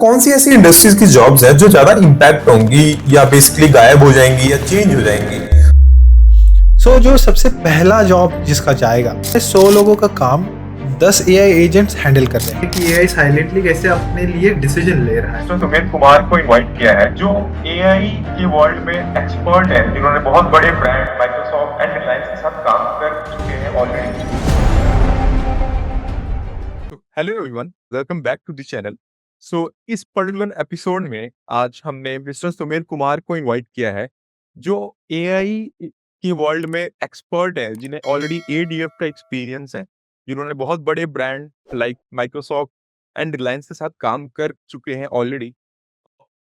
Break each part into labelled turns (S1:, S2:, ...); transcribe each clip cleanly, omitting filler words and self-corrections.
S1: कौन सी ऐसी इंडस्ट्रीज की जॉब्स हैं जो ज्यादा इम्पैक्ट होंगी या बेसिकली गायब हो जाएंगी या चेंज हो जाएंगी?
S2: जो सबसे पहला जॉब जिसका जाएगा, 100 लोगों का काम 10 एआई एजेंट्स हैंडल कर रहे हैं कि एआई साइलेंटली कैसे अपने लिए डिसीजन ले रहा है।
S3: तो सुमेर कुमार को इनवाइट किया है जो एआई के वर्ल्ड में एक्सपर्ट है, जिन्होंने बहुत बड़े ब्रांड माइक्रोसॉफ्ट एंड रिलायंस के साथ काम कर चुके हैं already. Hello everyone, welcome back to the channel. इस पर्टिकुलर एपिसोड में आज हमने मिस्टर सुमेर कुमार को इनवाइट किया है जो एआई की वर्ल्ड में एक्सपर्ट है, जिन्हें ऑलरेडी एडीएफ का एक्सपीरियंस है, जिन्होंने बहुत बड़े brand like Microsoft and Reliance के साथ काम कर चुके हैं ऑलरेडी।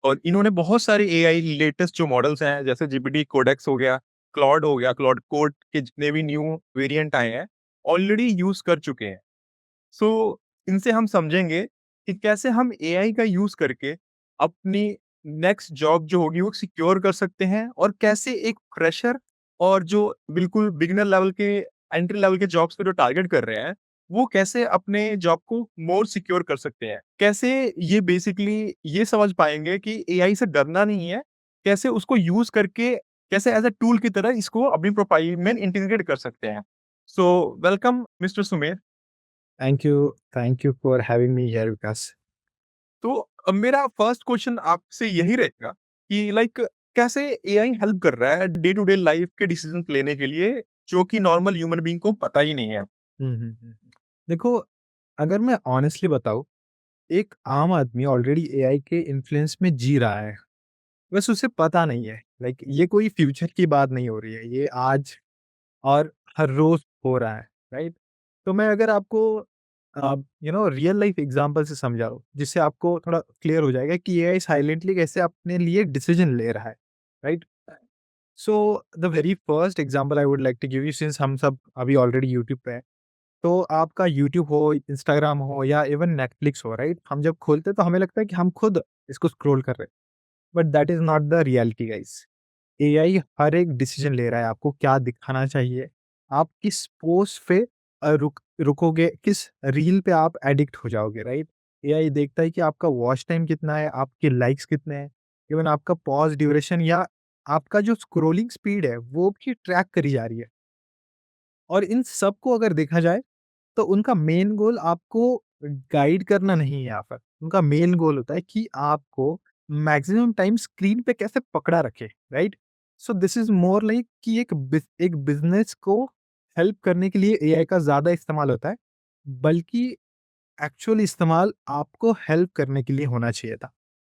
S3: और इन्होंने बहुत सारे एआई लेटेस्ट जो मॉडल्स हैं, जैसे जीपीटी कोडेक्स हो गया, क्लाउड कोड के जितने भी न्यू वेरिएंट आए हैं, ऑलरेडी यूज कर चुके हैं। सो इनसे हम समझेंगे कि कैसे हम एआई का यूज करके अपनी नेक्स्ट जॉब जो होगी वो सिक्योर कर सकते हैं, और कैसे एक फ्रेशर और जो बिल्कुल बिगिनर लेवल के एंट्री लेवल के जॉब्स को जो टारगेट कर रहे हैं, वो कैसे अपने जॉब को मोर सिक्योर कर सकते हैं। कैसे ये बेसिकली ये समझ पाएंगे कि एआई से डरना नहीं है, कैसे उसको यूज करके कैसे एज अ टूल की तरह इसको अपनी प्रोफाइल में इंटीग्रेट कर सकते हैं। So welcome mister Sumer.
S2: Thank you for having me here Vikas.
S3: तो मेरा फर्स्ट क्वेश्चन आपसे यही रहेगा कि लाइक कैसे एआई हेल्प कर रहा है डे टू डे लाइफ के डिसीजन लेने के लिए, जो कि नॉर्मल ह्यूमन बीइंग को पता ही नहीं है।
S2: देखो, अगर मैं ऑनेस्टली बताऊँ, एक आम आदमी ऑलरेडी एआई के इन्फ्लुएंस में जी रहा है, बस उसे पता नहीं है। लाइक ये कोई फ्यूचर की बात नहीं हो रही है, ये आज और हर रोज़ हो रहा है, राइट? तो मैं अगर आपको रियल लाइफ एग्ज़ाम्पल से समझाऊँ, जिससे आपको थोड़ा क्लियर हो जाएगा कि एआई साइलेंटली कैसे अपने लिए डिसीजन ले रहा है, right? So the very first example I would like to give you, since हम सब अभी ऑलरेडी यूट्यूब पे हैं, तो आपका यूट्यूब हो, इंस्टाग्राम हो या इवन नेटफ्लिक्स हो, राइट? हम जब खोलते हैं तो हमें लगता है कि हम खुद इसको स्क्रॉल कर रहे हैं, but that is not the reality guys. AI हर एक डिसीजन ले रहा है, आपको क्या दिखाना चाहिए, आप किस पोस्ट पे रुकोगे, किस रील पे आप एडिक्ट हो जाओगे, राइट? एआई देखता है कि आपका वॉच टाइम कितना है, आपके लाइक्स कितने हैं, इवन आपका पॉज़ ड्यूरेशन या आपका जो स्क्रॉलिंग स्पीड है, वो भी ट्रैक करी जा रही है। और इन सब को अगर देखा जाए, तो उनका मेन गोल आपको गाइड करना नहीं है यहाँ पर। उनका मेन गोल होता है कि आपको मैक्सिमम टाइम स्क्रीन पे कैसे पकड़ा रखे, right? So this is more like कि एक बिज़नेस को हेल्प करने के लिए एआई का ज़्यादा इस्तेमाल होता है, बल्कि एक्चुअल इस्तेमाल आपको हेल्प करने के लिए होना चाहिए था।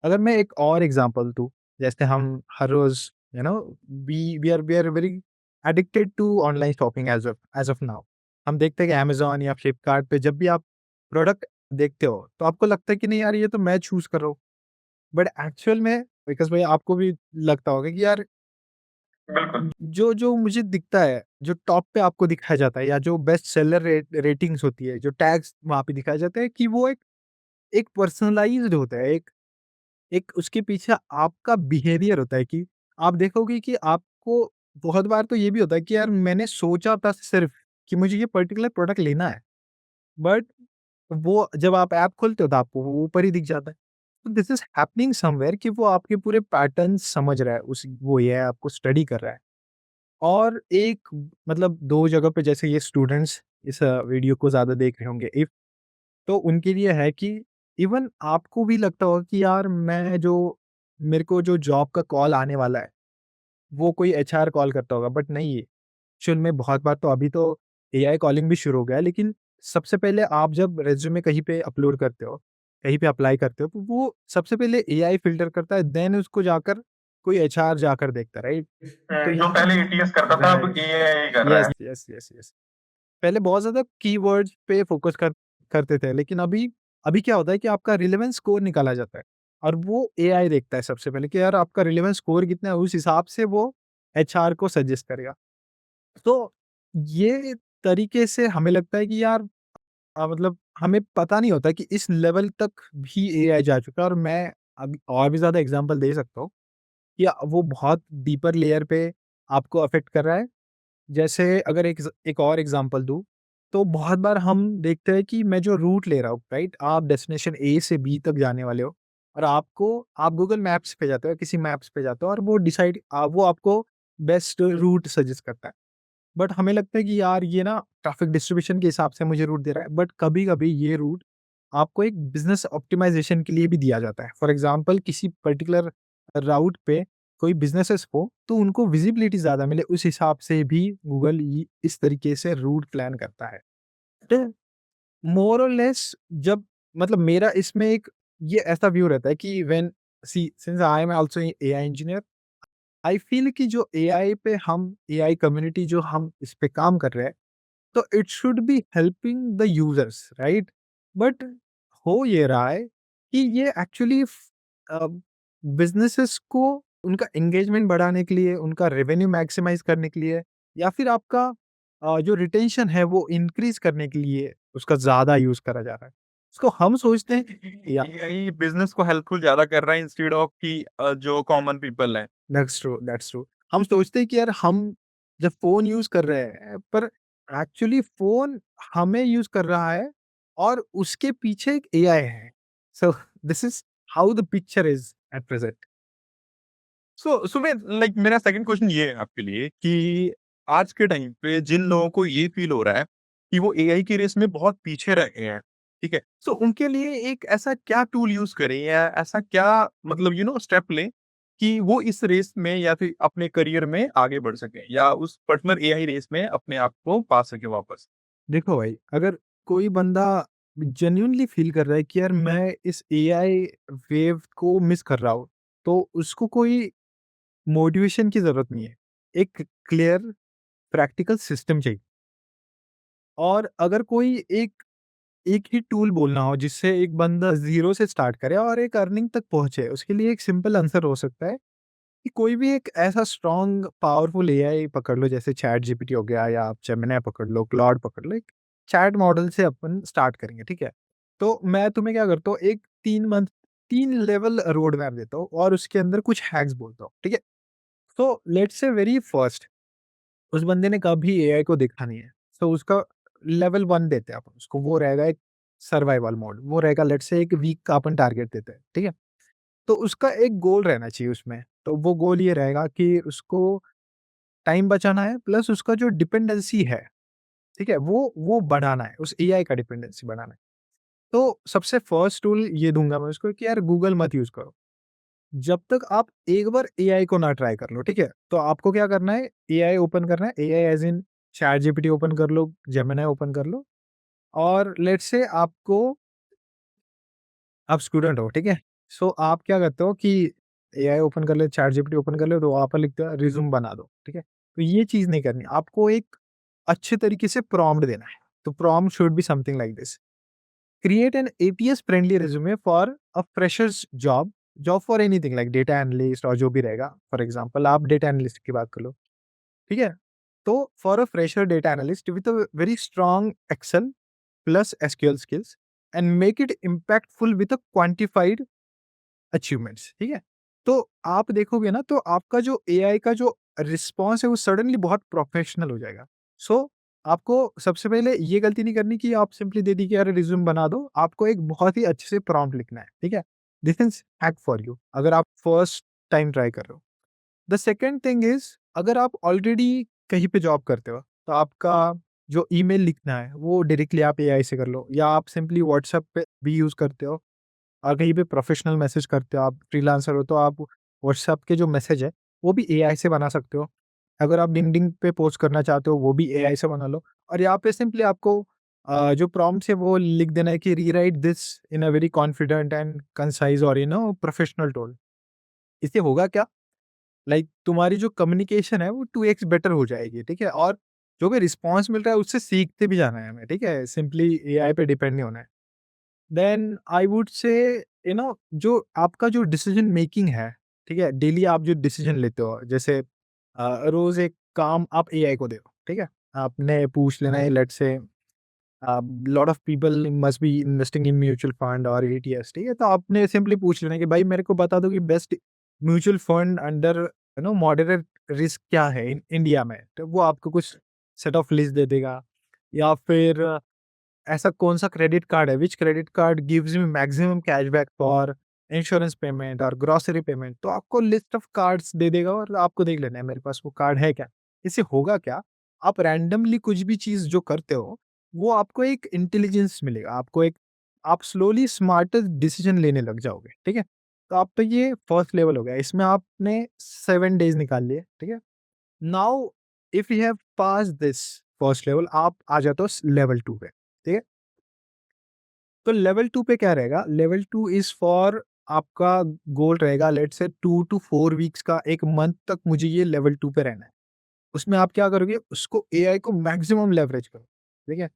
S2: अगर मैं एक और एग्ज़ाम्पल दूँ, जैसे हम हर रोज़ you know we are very addicted to online shopping as of now. हम देखते हैं कि अमेज़न या फ्लिपकार्ट पे जब भी आप प्रोडक्ट देखते हो, तो आपको लगता है कि नहीं यार, ये तो मैं चूज़ कर रहा हूँ। बट एक्चुअल में विकास भाई, आपको भी लगता होगा कि यार,
S3: बिल्कुल।
S2: जो जो मुझे दिखता है, जो टॉप पे आपको दिखाया जाता है, या जो बेस्ट सेलर रेटिंग्स होती है, जो टैग्स वहाँ पे दिखाए जाते हैं, कि वो एक एक पर्सनलाइज़्ड होता है, एक एक उसके पीछे आपका बिहेवियर होता है, कि आप देखोगे कि आपको बहुत बार तो ये भी होता है कि यार, मैंने सोचा था सिर्फ़ कि मुझे ये पर्टिकुलर प्रोडक्ट लेना है, बट वो जब आप ऐप खोलते हो तो आपको वो ऊपर ही दिख जाता है। तो दिस इज़ हैपनिंग समव्हेयर कि वो आपके पूरे पैटर्न्स समझ रहा है, उस वो ये है, आपको स्टडी कर रहा है। और एक मतलब 2 जगह पे, जैसे ये स्टूडेंट्स इस वीडियो को ज़्यादा देख रहे होंगे, इफ तो उनके लिए है कि इवन आपको भी लगता होगा कि यार, मेरे को जो जॉब का कॉल आने वाला है, वो कोई एचआर कॉल करता होगा, बट नहीं, एक्चुअल में बहुत बार तो अभी तो एआई कॉलिंग भी शुरू हो गया है, लेकिन सबसे पहले आप जब रिज़्यूमे कहीं पे अपलोड करते हो, कहीं पे अप्लाई करते हो, तो वो सबसे पहले एआई फ़िल्टर करता है, देन उसको जाकर कोई एचआर जाकर देखता है, राइट? तो
S3: जो
S2: यहाँ
S3: पहले एटीएस करता था, अब
S2: राइट,
S3: एआई कर रहा
S2: यस,
S3: है।
S2: Yes, yes, yes. पहले बहुत ज़्यादा कीवर्ड्स पे फ़ोकस करते थे, लेकिन अभी अभी क्या होता है कि आपका रिलेवेंस स्कोर निकाला जाता है, और वो एआई देखता है सबसे पहले कि यार, आपका रिलेवेंस स्कोर कितना है, उस हिसाब से वो एचआर को सजेस्ट करेगा। तो ये तरीके से हमें लगता है कि यार, मतलब हमें पता नहीं होता कि इस लेवल तक भी एआई जा चुका है, और मैं अभी और भी ज़्यादा एग्ज़ाम्पल दे सकता हूँ कि वो बहुत डीपर लेयर पे आपको अफ़ेक्ट कर रहा है। जैसे अगर एक और एग्ज़ाम्पल दूँ, तो बहुत बार हम देखते हैं कि मैं जो रूट ले रहा हूँ, राइट? आप डेस्टिनेशन ए से बी तक जाने वाले हो, और आप गूगल मैप्स पे जाते हो, किसी मैप्स पे जाते हो और वो आपको बेस्ट रूट सजेस्ट करता है। बट हमें लगता है कि यार ये ना ट्रैफिक डिस्ट्रीब्यूशन के हिसाब से मुझे रूट दे रहा है, बट कभी-कभी ये रूट आपको एक बिज़नेस ऑप्टिमाइज़ेशन के लिए भी दिया जाता है। फॉर एग्ज़ाम्पल किसी पर्टिकुलर राउट पे कोई बिज़नेसेस हो, तो उनको विज़िबिलिटी ज़्यादा मिले, उस हिसाब से भी गूगल इ इस तरीके से रूट प्लान करता है। तो मोर और लेस जब मतलब मेरा इसमें एक ये ऐसा व्यू रहता है कि when see since I am also AI engineer, I feel कि जो एआई कम्युनिटी जो हम इस पे काम कर रहे हैं, तो it should be helping the users, right? But हो ये रहा है कि ये एक्चुअली बिजनेसेस को उनका एंगेजमेंट बढ़ाने के लिए, उनका रेवेन्यू मैक्सिमाइज करने के लिए, या फिर आपका जो रिटेंशन है वो इंक्रीज करने के लिए उसका ज्यादा यूज करा जा रहा है। उसको हम सोचते हैं या
S3: एआई बिजनेस को हेल्पफुल ज्यादा कर रहा है इंस्टेड ऑफ कि जो कॉमन पीपल है।
S2: That's true. हम सोचते हैं कि यार हम जब फ़ोन यूज़ कर रहे हैं, पर एक्चुअली फ़ोन हमें यूज़ कर रहा है और उसके पीछे एक एआई है। So this is how the picture is at present.
S3: So Sumit, like मेरा सेकंड क्वेश्चन ये है आपके लिए कि आज के टाइम पे जिन लोगों को ये फील हो रहा है कि वो एआई की रेस में बहुत पीछे रह गए हैं, ठीक है? सो उनके लिए एक ऐसा क्या टूल यूज़ करें या ऐसा क्या मतलब स्टेप लें कि वो इस रेस में या फिर अपने करियर में आगे बढ़ सकें या उस पर्टिकुलर एआई रेस में अपने आप को पा सकें वापस?
S2: देखो भाई, अगर कोई बंदा जेन्युइनली फ़ील कर रहा है कि यार मैं इस एआई वेव को मिस कर रहा हूँ, तो उसको कोई मोटिवेशन की ज़रूरत नहीं है। एक क्लियर प्रैक्टिकल सिस्टम चाहिए। और अगर कोई एक ही टूल बोलना हो जिससे एक बंदा ज़ीरो से स्टार्ट करे और एक अर्निंग तक पहुँचे, उसके लिए एक सिंपल आंसर हो सकता है कि कोई भी एक ऐसा स्ट्रॉन्ग पावरफुल एआई पकड़ लो, जैसे चैट जीपीटी हो गया या आप जेमिनी पकड़ लो, क्लॉड पकड़ लो, एक चैट मॉडल से अपन स्टार्ट करेंगे, ठीक है? तो मैं तुम्हें क्या करता हूँ, एक 3 लेवल रोड मैप देता हूँ और उसके अंदर कुछ हैक्स बोलता हूँ, ठीक है? तो लेट्स से वेरी फर्स्ट, उस बंदे ने कभी एआई को देखा नहीं है, तो उसका लेवल 1 देते हैं अपन उसको, वो रहेगा एक सर्वाइवल मोड, वो रहेगा लेट्स से एक वीक का अपन टारगेट देते हैं, ठीक है? तो उसका एक गोल रहना चाहिए उसमें, तो वो गोल ये रहेगा कि उसको टाइम बचाना है प्लस उसका जो डिपेंडेंसी है, ठीक है? वो बढ़ाना है, उस एआई का डिपेंडेंसी बढ़ाना है। तो सबसे फर्स्ट टूल ये दूँगा मैं उसको कि यार गूगल मत यूज़ करो। जब तक आप एक बार एआई को ना ट्राई कर लो, ठीक है? तो आपको क्या करना है, एआई ओपन करना है, AI as in chat GPT open कर लो, जेमिनी ओपन कर लो और लेट्स से आप स्टूडेंट हो, ठीक है? सो आप क्या करते हो कि एआई ओपन कर ले, चैट जीपीटी ओपन कर ले, तो वहाँ पर लिखते हो रिज़्यूम बना दो, ठीक है? तो ये चीज़ नहीं करनी, आपको एक अच्छे तरीके से प्रॉम्प्ट देना है। तो prompt should be something like this: create an ATS friendly resume for a freshers job for anything like data analyst और जो भी रहेगा। फॉर एग्जांपल आप डेटा एनालिस्ट की बात कर लो, ठीक है? तो for a fresher data analyst with a very strong Excel plus SQL skills and make it impactful with a quantified achievements, ठीक है? तो आप देखोगे ना, तो आपका जो एआई का जो रिस्पॉन्स है वो सडनली बहुत प्रोफेशनल हो जाएगा। सो आपको सबसे पहले ये गलती नहीं करनी कि आप सिंपली दे दी कि अरे रिज्यूम बना दो, आपको एक बहुत ही अच्छे से प्रॉम्प्ट लिखना है, ठीक है? This is hack for you अगर आप फर्स्ट टाइम ट्राई कर रहे हो। द सेकंड थिंग इज़, अगर आप ऑलरेडी कहीं पे जॉब करते हो, तो आपका जो ईमेल लिखना है वो डायरेक्टली आप एआई से कर लो, या आप सिंपली व्हाट्सएप पे भी यूज़ करते हो और कहीं पे प्रोफेशनल मैसेज करते हो, आप फ्रीलांसर हो, तो आप व्हाट्सएप के जो मैसेज है, वो भी एआई से बना सकते हो। अगर आप लिंक्डइन पे पोस्ट करना चाहते हो, वो भी एआई से बना लो और यहाँ पे सिंपली आपको जो प्रॉम्प्ट्स है वो लिख देना है कि rewrite this in a very confident and concise और प्रोफेशनल टोन। इससे होगा क्या, लाइक तुम्हारी जो कम्युनिकेशन है वो 2x बेटर हो जाएगी, ठीक है? और जो भी रिस्पॉन्स मिल रहा है उससे सीखते भी जाना है हमें, ठीक है? सिंपली एआई पे डिपेंड नहीं होना है। देन आई वुड से जो आपका जो डिसीजन मेकिंग है, ठीक है? डेली आप जो डिसीजन लेते हो, जैसे रोज़ एक काम आप एआई को दो, ठीक है? आपने पूछ लेना है, let's say lot of people must be investing in mutual fund और ईटीएफ्स, ठीक है? तो आपने सिंपली पूछ लेना है कि भाई मेरे को बता दो कि best mutual fund under moderate risk क्या है इंडिया में, तो वो आपको कुछ सेट ऑफ लिस्ट दे देगा। या फिर ऐसा कौन-सा क्रेडिट कार्ड है, which credit card gives me maximum cashback for insurance payment और ग्रोसरी पेमेंट, तो आपको लिस्ट ऑफ कार्ड्स दे देगा और आपको देख लेना है मेरे पास वो कार्ड है क्या। इससे होगा क्या, आप रैंडमली कुछ भी चीज़ जो करते हो, वो आपको एक इंटेलिजेंस मिलेगा, आपको एक, आप स्लोली स्मार्टर डिसीजन लेने लग जाओगे, ठीक है? तो आप तो ये फर्स्ट लेवल हो गया, इसमें आपने 7 डेज़ निकाल लिए, ठीक है? Now if you have pass this first level, आप आ जाते हो लेवल 2 पे, ठीक है? तो लेवल 2 पे क्या रहेगा? लेवल 2 इज़ फॉर, आपका गोल रहेगा लेट्स से 2 टू 4 वीक्स का, 1 मंथ तक मुझे ये लेवल 2 पे रहना है। उसमें आप क्या करोगे? उसको एआई को मैक्सिमम लेवरेज करो, ठीक है?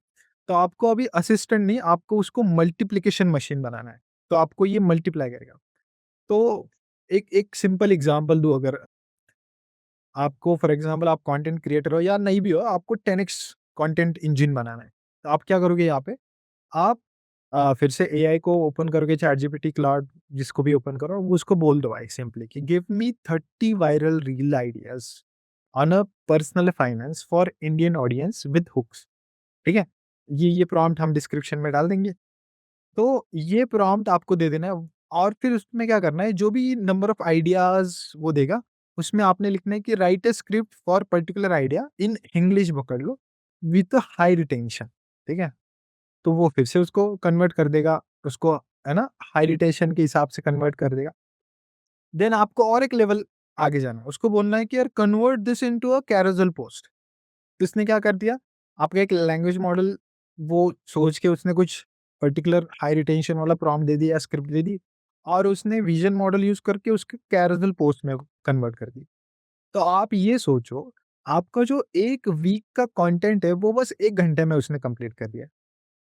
S2: तो आपको अभी असिस्टेंट नहीं, आपको उसको मल्टिप्लिकेशन मशीन बनाना है। तो आपको ये मल्टीप्लाई करेगा। तो एक एक सिंपल एग्ज़ाम्पल दूँ अगर, आपको फॉर एग्ज़ाम्पल आप कंटेंट क्रिएटर हो या नहीं भी हो, आपको 10 एक्स कंटेंट इंजन बनाना है। तो आप क्या करोगे यहाँ पे? आप फिर से एआई को ओपन करोगे, चैटजीपीटी, क्लाउड, जिसको भी ओपन करो, वो उसको बोल दो भाई सिंपली कि give me 30 viral reel ideas on a personal finance for Indian audience with hooks, ठीक है? ये प्रॉम्प्ट हम डिस्क्रिप्शन में डाल देंगे। तो ये प्रॉम्प्ट आपको दे देना है और फिर उसमें क्या करना है, जो भी नंबर ऑफ आइडियाज़ वो देगा, उसमें आपने लिखना है कि right a script for particular idea in English, पकड़ लो, विथ हाई रिटेंशन, ठीक है? तो वो फिर से उसको कन्वर्ट कर देगा, उसको, है ना, हाई रिटेंशन के हिसाब से कन्वर्ट कर देगा। देन आपको और एक लेवल आगे जाना है, उसको बोलना है कि यार convert this into a carousel post. तो इसने क्या कर दिया, आपका एक लैंग्वेज मॉडल, वो सोच के उसने कुछ पर्टिकुलर हाई रिटेंशन वाला प्रॉम्प्ट दे दिया, स्क्रिप्ट दे दी और उसने विजन मॉडल यूज़ करके उसके कैरोसेल पोस्ट में कन्वर्ट कर दी। तो आप ये सोचो, आपका जो 1 वीक का कंटेंट है, वो बस 1 घंटे में उसने कंप्लीट कर दिया।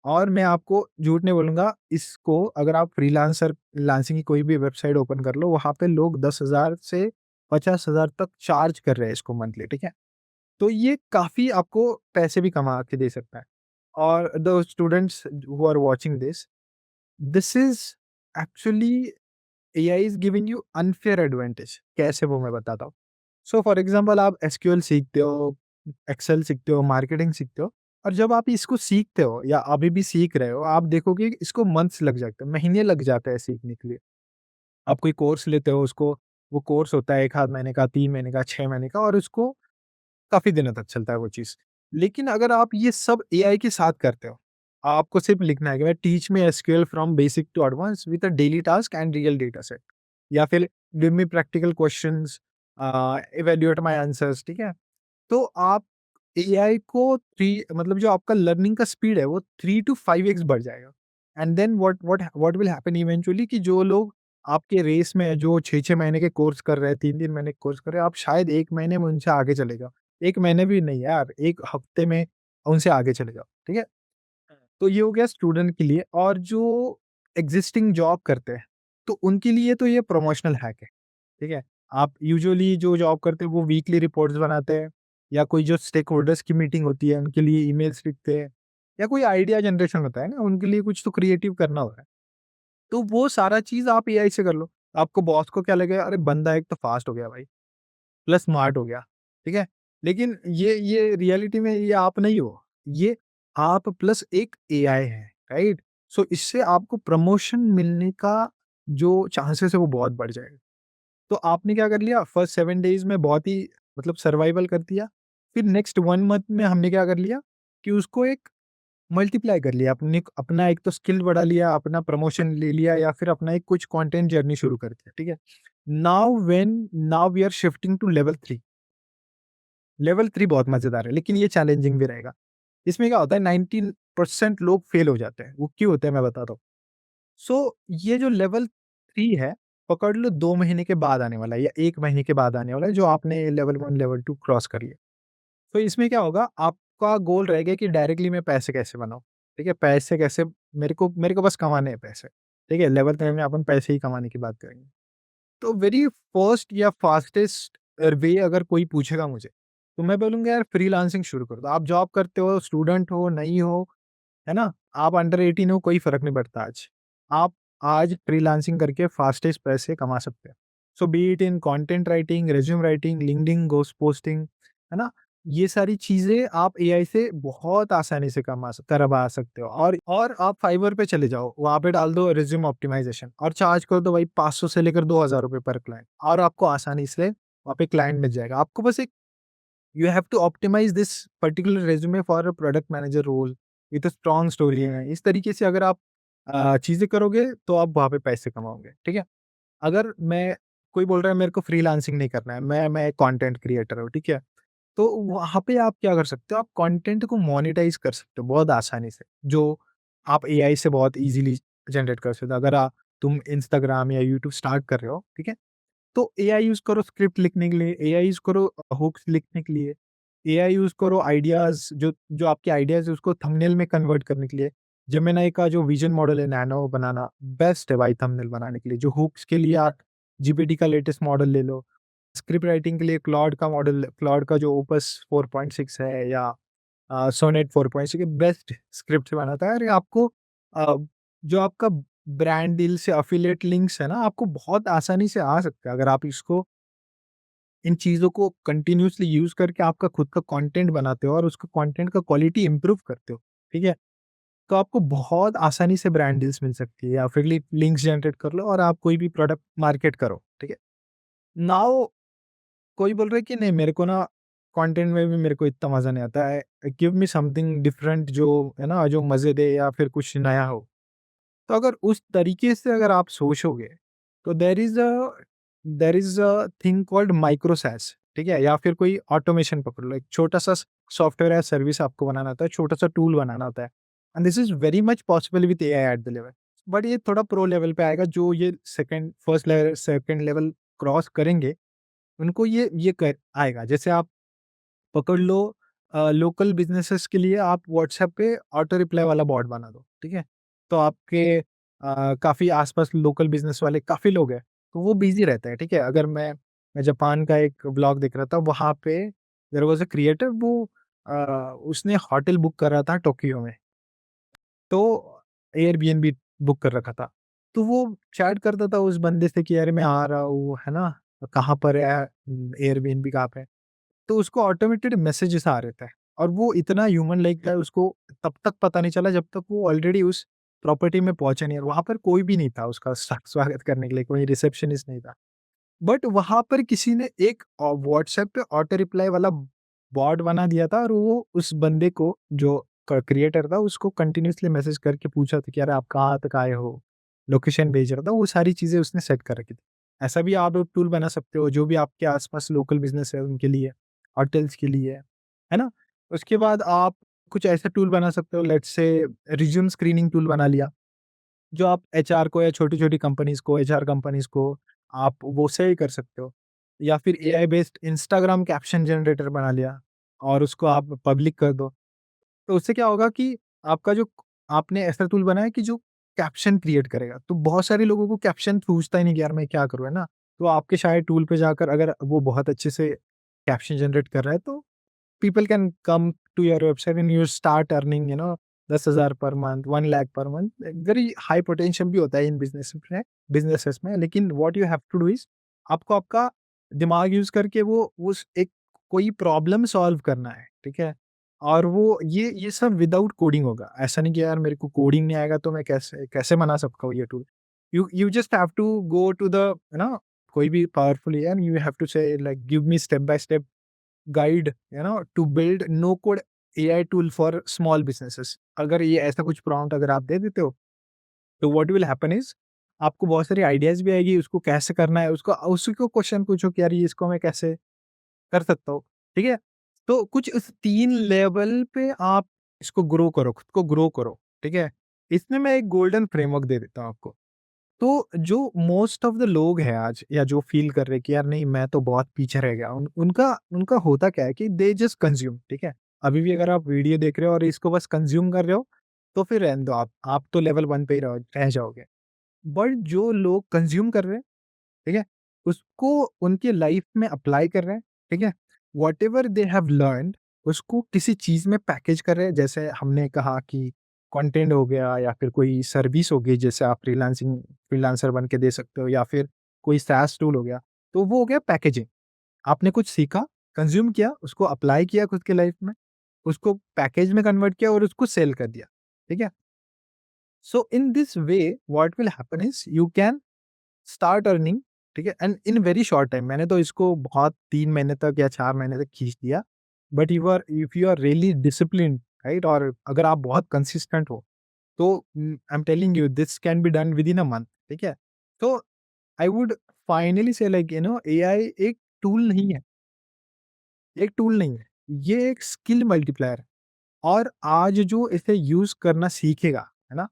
S2: और मैं आपको झूठ नहीं बोलूँगा, इसको अगर आप फ्रीलांसिंग की कोई भी वेबसाइट ओपन कर लो, वहाँ पे लोग 10,000 से 50,000 तक चार्ज कर रहे हैं इसको मंथली, ठीक है? तो ये काफ़ी आपको पैसे भी कमा के दे सकता है। और the students who are watching this, this is actually, AI is giving you unfair advantage. कैसे, वो मैं बताता हूँ। सो फॉर एग्ज़ाम्पल आप एसक्यूएल सीखते हो, एक्सेल सीखते हो, मार्केटिंग सीखते हो, और जब आप इसको सीखते हो या अभी भी सीख रहे हो, आप देखोगे कि इसको मंथ्स लग जाते हैं, महीने लग जाते हैं सीखने के लिए। आप कोई कोर्स लेते हो, उसको, वो कोर्स होता है 1 आध महीने का, 3 महीने का, 6 महीने का, और उसको काफ़ी दिनों तक चलता है वो चीज़। लेकिन अगर आप ये सब एआई के साथ करते हो, आपको सिर्फ़ लिखना है कि teach me SQL from basic to advance with a daily task and real data set, या फिर give me practical questions, evaluate my answers, ठीक है? तो आप एआई को 3, मतलब जो आपका लर्निंग का स्पीड है वो 3 टू 5 एक्स बढ़ जाएगा। And then what will happen eventually, कि जो लोग आपके रेस में हैं, जो 6-6 महीने के कोर्स कर रहे हैं, 3-3 महीने के कोर्स कर रहे हैं, आप शायद 1 महीने में उनसे आगे चले जाओ। 1 महीने भी नहीं यार, 1 हफ्ते में उनसे आगे चले जाओ, ठीक है? तो ये हो गया स्टूडेंट के लिए, और जो एग्ज़िस्टिंग जॉब करते हैं, तो उनके लिए तो ये प्रमोशनल हैक है। ठीक है? आप यूजुअली जो जॉब करते हैं वो वीकली रिपोर्ट्स बनाते हैं, या कोई जो स्टेक होल्डर्स की मीटिंग होती है उनके लिए ईमेल्स लिखते हैं, या कोई आइडिया जनरेशन होता है ना, उनके लिए कुछ तो क्रिएटिव करना होता है। तो वो सारा चीज़ आप एआई से कर लो। आपको बॉस को क्या लगेगा, अरे बंदा एक तो फास्ट हो गया भाई, प्लस स्मार्ट हो गया, ठीक है? लेकिन ये रियलिटी में ये आप नहीं हो, ये आप प्लस एक एआई है, राइट? सो इससे आपको प्रमोशन मिलने का जो चांसेस है वो बहुत बढ़ जाएगा। तो आपने क्या कर लिया, फर्स्ट 7 डेज़ में बहुत ही, मतलब सर्वाइवल कर दिया। फिर नेक्स्ट 1 मंथ में हमने क्या कर लिया कि उसको एक मल्टीप्लाई कर लिया। अपने अपना एक तो स्किल बढ़ा लिया, अपना प्रमोशन ले लिया, या फिर अपना एक कुछ कंटेंट जर्नी शुरू कर दिया, ठीक है? Now we are shifting to level 3। Level 3 बहुत मज़ेदार है, लेकिन ये चैलेंजिंग भी रहेगा। इसमें क्या होता है, 19% लोग फेल हो जाते हैं। वो क्यों होते हैं मैं बताता हूँ। सो ये जो लेवल 3 है, पकड़ लो 2 महीने के बाद आने वाला है या 1 महीने के बाद आने वाला है, जो आपने लेवल 1, लेवल 2 क्रॉस कर लिया। तो इसमें क्या होगा, आपका गोल रहेगा कि डायरेक्टली मैं पैसे कैसे बनाऊँ, ठीक है? पैसे कैसे, मेरे को बस कमाने हैं पैसे, ठीक है? लेवल 3 में अपन पैसे ही कमाने की बात करेंगे। तो वेरी फर्स्ट या फास्टेस्ट वे अगर कोई पूछेगा मुझे, तो मैं बोलूँगा यार फ्रीलांसिंग शुरू कर दो। आप जॉब करते हो, स्टूडेंट हो, नहीं हो, है ना? आप अंडर 18 हो, कोई फ़र्क नहीं पड़ता आज। आप आज फ्रीलांसिंग करके फास्टेस्ट पैसे कमा सकते हैं। So be it in content writing, resume writing, LinkedIn, ghost posting, है ना? ये सारी चीज़ें आप एआई से बहुत आसानी से करवा सकते हो और आप फाइवर पे चले जाओ, वहाँ पे डाल दो रिज्यूम ऑप्टिमाइज़ेशन और चार्ज कर दो भाई 500 से लेकर ₹2000 पर क्लाइंट और आपको आसानी से वहाँ पे क्लाइंट मिल जाएगा। आपको बस एक you have to optimize this particular resume for a product manager role with a strong story है। इस तरीके से अगर आप चीज़ें करोगे तो आप वहाँ पे पैसे कमाओगे, ठीक है? अगर मैं कोई बोल रहा है मेरे को फ्रीलांसिंग नहीं करना है, मैं एक कंटेंट क्रिएटर हूँ, ठीक है? तो वहाँ पे आप क्या कर सकते हो, आप कंटेंट को मोनेटाइज़ कर सकते हो बहुत आसानी से, जो आप एआई से बहुत ईज़िली जनरेट कर सकते हो। अगर तुम इंस्टाग्राम या यूट्यूब स्टार्ट कर रहे हो, ठीक है? तो एआई यूज़ करो स्क्रिप्ट लिखने के लिए, एआई यूज़ करो हुक्स लिखने के लिए, एआई यूज़ करो आइडियाज़ जो जो आपके आइडियाज़ है उसको थंबनेल में कन्वर्ट करने के लिए। जेमिनी का जो विज़न मॉडल है नैनो बनाना बेस्ट है भाई थंबनेल बनाने के लिए। जो हुक्स के लिए आप जीपीटी का लेटेस्ट मॉडल ले लो। स्क्रिप्ट राइटिंग के लिए क्लॉड का जो ओपस 4.6 है या सोनेट 4.6 बेस्ट स्क्रिप्ट बनाता है और ये आपको अ, जो आपका ब्रांड डील से एफिलिएट लिंक्स है ना, आपको बहुत आसानी से आ सकता है अगर आप इसको इन चीज़ों को कंटिन्यूअसली यूज़ करके आपका खुद का कंटेंट बनाते हो और उसका कंटेंट का क्वालिटी इम्प्रूव करते हो, ठीक है? तो आपको बहुत आसानी से ब्रांड डील्स मिल सकती है या फिर लिंक्स जनरेट कर लो और आप कोई भी प्रोडक्ट मार्केट करो, ठीक है? नाउ कोई बोल रहा है कि नहीं मेरे को ना कंटेंट में भी मेरे को इतना मज़ा नहीं आता है, गिव मी समथिंग डिफरेंट जो है ना, जो मज़े दे या फिर कुछ नया हो। तो अगर उस तरीके से अगर आप सोचोगे, तो there is a thing called micro SaaS, ठीक है? या फिर कोई ऑटोमेशन पकड़ लो, एक छोटा-सा सॉफ्टवेयर या सर्विस आपको बनाना होता है, छोटा-सा टूल बनाना होता है and this is very much possible with AI at the level. But ये थोड़ा प्रो लेवल पे आएगा, जो ये first level, second level cross करेंगे, उनको ये कर आएगा। जैसे आप पकड़ लो लोकल बिज़नेसेस के लिए आप व्हाट्सएप पे ऑटो रिप्लाई वाला बॉट बना दो, ठीक है? तो आपके काफ़ी आस-पास लोकल बिज़नेस वाले काफ़ी लोग हैं, तो वो बिज़ी रहते हैं, ठीक है? अगर मैं जापान का एक व्लॉग देख रहा था, वहाँ पे देयर वाज़ अ क्रिएटर वो अ, उसने होटल बुक करा था टोक्यो में, तो एयरबीएनबी बुक कर रखा था। तो वो चैट करता था उस बंदे से कि अरे मैं आ रहा हूँ, है ना? कहाँ पर है एयरबीएनबी कहाँ पे है? तो उसको ऑटोमेटेड मैसेजेस आ रहे थे और वो इतना ह्यूमन लाइक था, उसको तब तक पता नहीं चला जब तक वो ऑलरेडी उस प्रॉपर्टी में पहुंचा नहीं और वहां पर कोई भी नहीं था उसका स्वागत करने के लिए, कोई रिसेप्शनिस्ट नहीं था। बट वहां पर किसी ने एक व्हाट्सएप पे ऑटो रिप्लाई वाला बॉट बना दिया था और वो उस बंदे को जो क्रिएटर था उसको कंटिन्यूअसली मैसेज करके पूछा था कि यार आप कहाँ तक आए हो, लोकेशन भेज रहा था, वो सारी चीजें उसने सेट कर रखी थी। ऐसा भी आप एक टूल बना सकते हो जो भी आपके आसपास लोकल बिजनेस है उनके लिए, होटल्स के लिए, है ना? उसके बाद आप कुछ ऐसा टूल बना सकते हो, let's say resume screening tool बना लिया, जो आप एचआर को या छोटी-छोटी कंपनीज़ को, एचआर कंपनीज़ को आप वो से ही कर सकते हो। या फिर AI based Instagram caption generator बना लिया और उसको आप पब्लिक कर दो। तो उससे क्या होगा कि आपका जो आपने ऐसा टूल बनाया कि जो कैप्शन क्रिएट करेगा, तो बहुत सारे लोगों को कैप्शन पूछता ही नहीं कि यार मैं क्या करूँ, है ना? तो आपके शायद टूल पे जाकर अगर वो बहुत अच्छे से कैप्शन जनरेट कर रहा है, तो people can come to your website and you start earning 10,000 per month, 1 lakh per month. Very high potential भी होता है इन बिजनेसेस में, लेकिन what you have to do is आपको आपका दिमाग यूज करके वो उस एक कोई प्रॉब्लम सॉल्व करना है, ठीक है? और वो ये सब विदाउट कोडिंग होगा। ऐसा नहीं कि यार मेरे को कोडिंग नहीं आएगा तो मैं कैसे कैसे बना सकता हूँ ये tool. You just have to go to the, है ना, कोई भी पावरफुल है, you have to say like give me step by step guide, to build no code AI tool for small businesses. अगर ये ऐसा कुछ प्रॉम्प्ट अगर आप दे देते हो, तो व्हाट विल हैपन इज आपको बहुत सारी आइडियाज भी आएगी उसको कैसे करना है, उसको उसी को क्वेश्चन पूछो कि यार ये इसको मैं कैसे कर सकता हूँ, ठीक है? तो कुछ इस 3 लेवल पे आप इसको ग्रो करो, खुद को ग्रो करो, ठीक है? इसमें मैं एक गोल्डन फ्रेमवर्क दे देता हूँ आपको। तो जो मोस्ट ऑफ द लोग हैं आज, या जो फील कर रहे हैं कि यार नहीं मैं तो बहुत पीछे रह गया, उनका उनका होता क्या है कि दे जस्ट कंज्यूम, ठीक है? अभी भी अगर आप वीडियो देख रहे हो और इसको बस कंज्यूम कर रहे हो, तो फिर रहने दो, आप तो लेवल 1 पे ही रह जाओगे। बट जो लोग कंज्यूम कर रहे हैं, ठीक है? उसको उनके लाइफ में अप्लाई कर रहे हैं, ठीक है? व्हाटएवर दे हैव लर्न्ड उसको किसी चीज़ में पैकेज कर रहे हैं। जैसे हमने कहा कि कंटेंट हो गया या फिर कोई सर्विस हो गई, जैसे आप फ्रीलांसर बन के दे सकते हो या फिर कोई सास टूल हो गया, तो वो हो गया पैकेजिंग। आपने कुछ सीखा, कंज्यूम किया, उसको अप्लाई किया खुद के लाइफ में, उसको पैकेज में कन्वर्ट किया और उसको सेल कर दिया, ठीक है? So in this way what will happen is you can start earning, ठीक है? And in very short time. मैंने तो इसको बहुत 3 महीने तक या 4 महीने तक खींच दिया। But if you are really disciplined, right? और अगर आप बहुत कंसिस्टेंट हो, तो I am telling you this can be done within a month, ठीक है? तो I would finally say like AI एक टूल नहीं है, एक टूल नहीं है, ये एक स्किल मल्टीप्लायर है। और आज जो इसे यूज़ करना सीखेगा, है ना?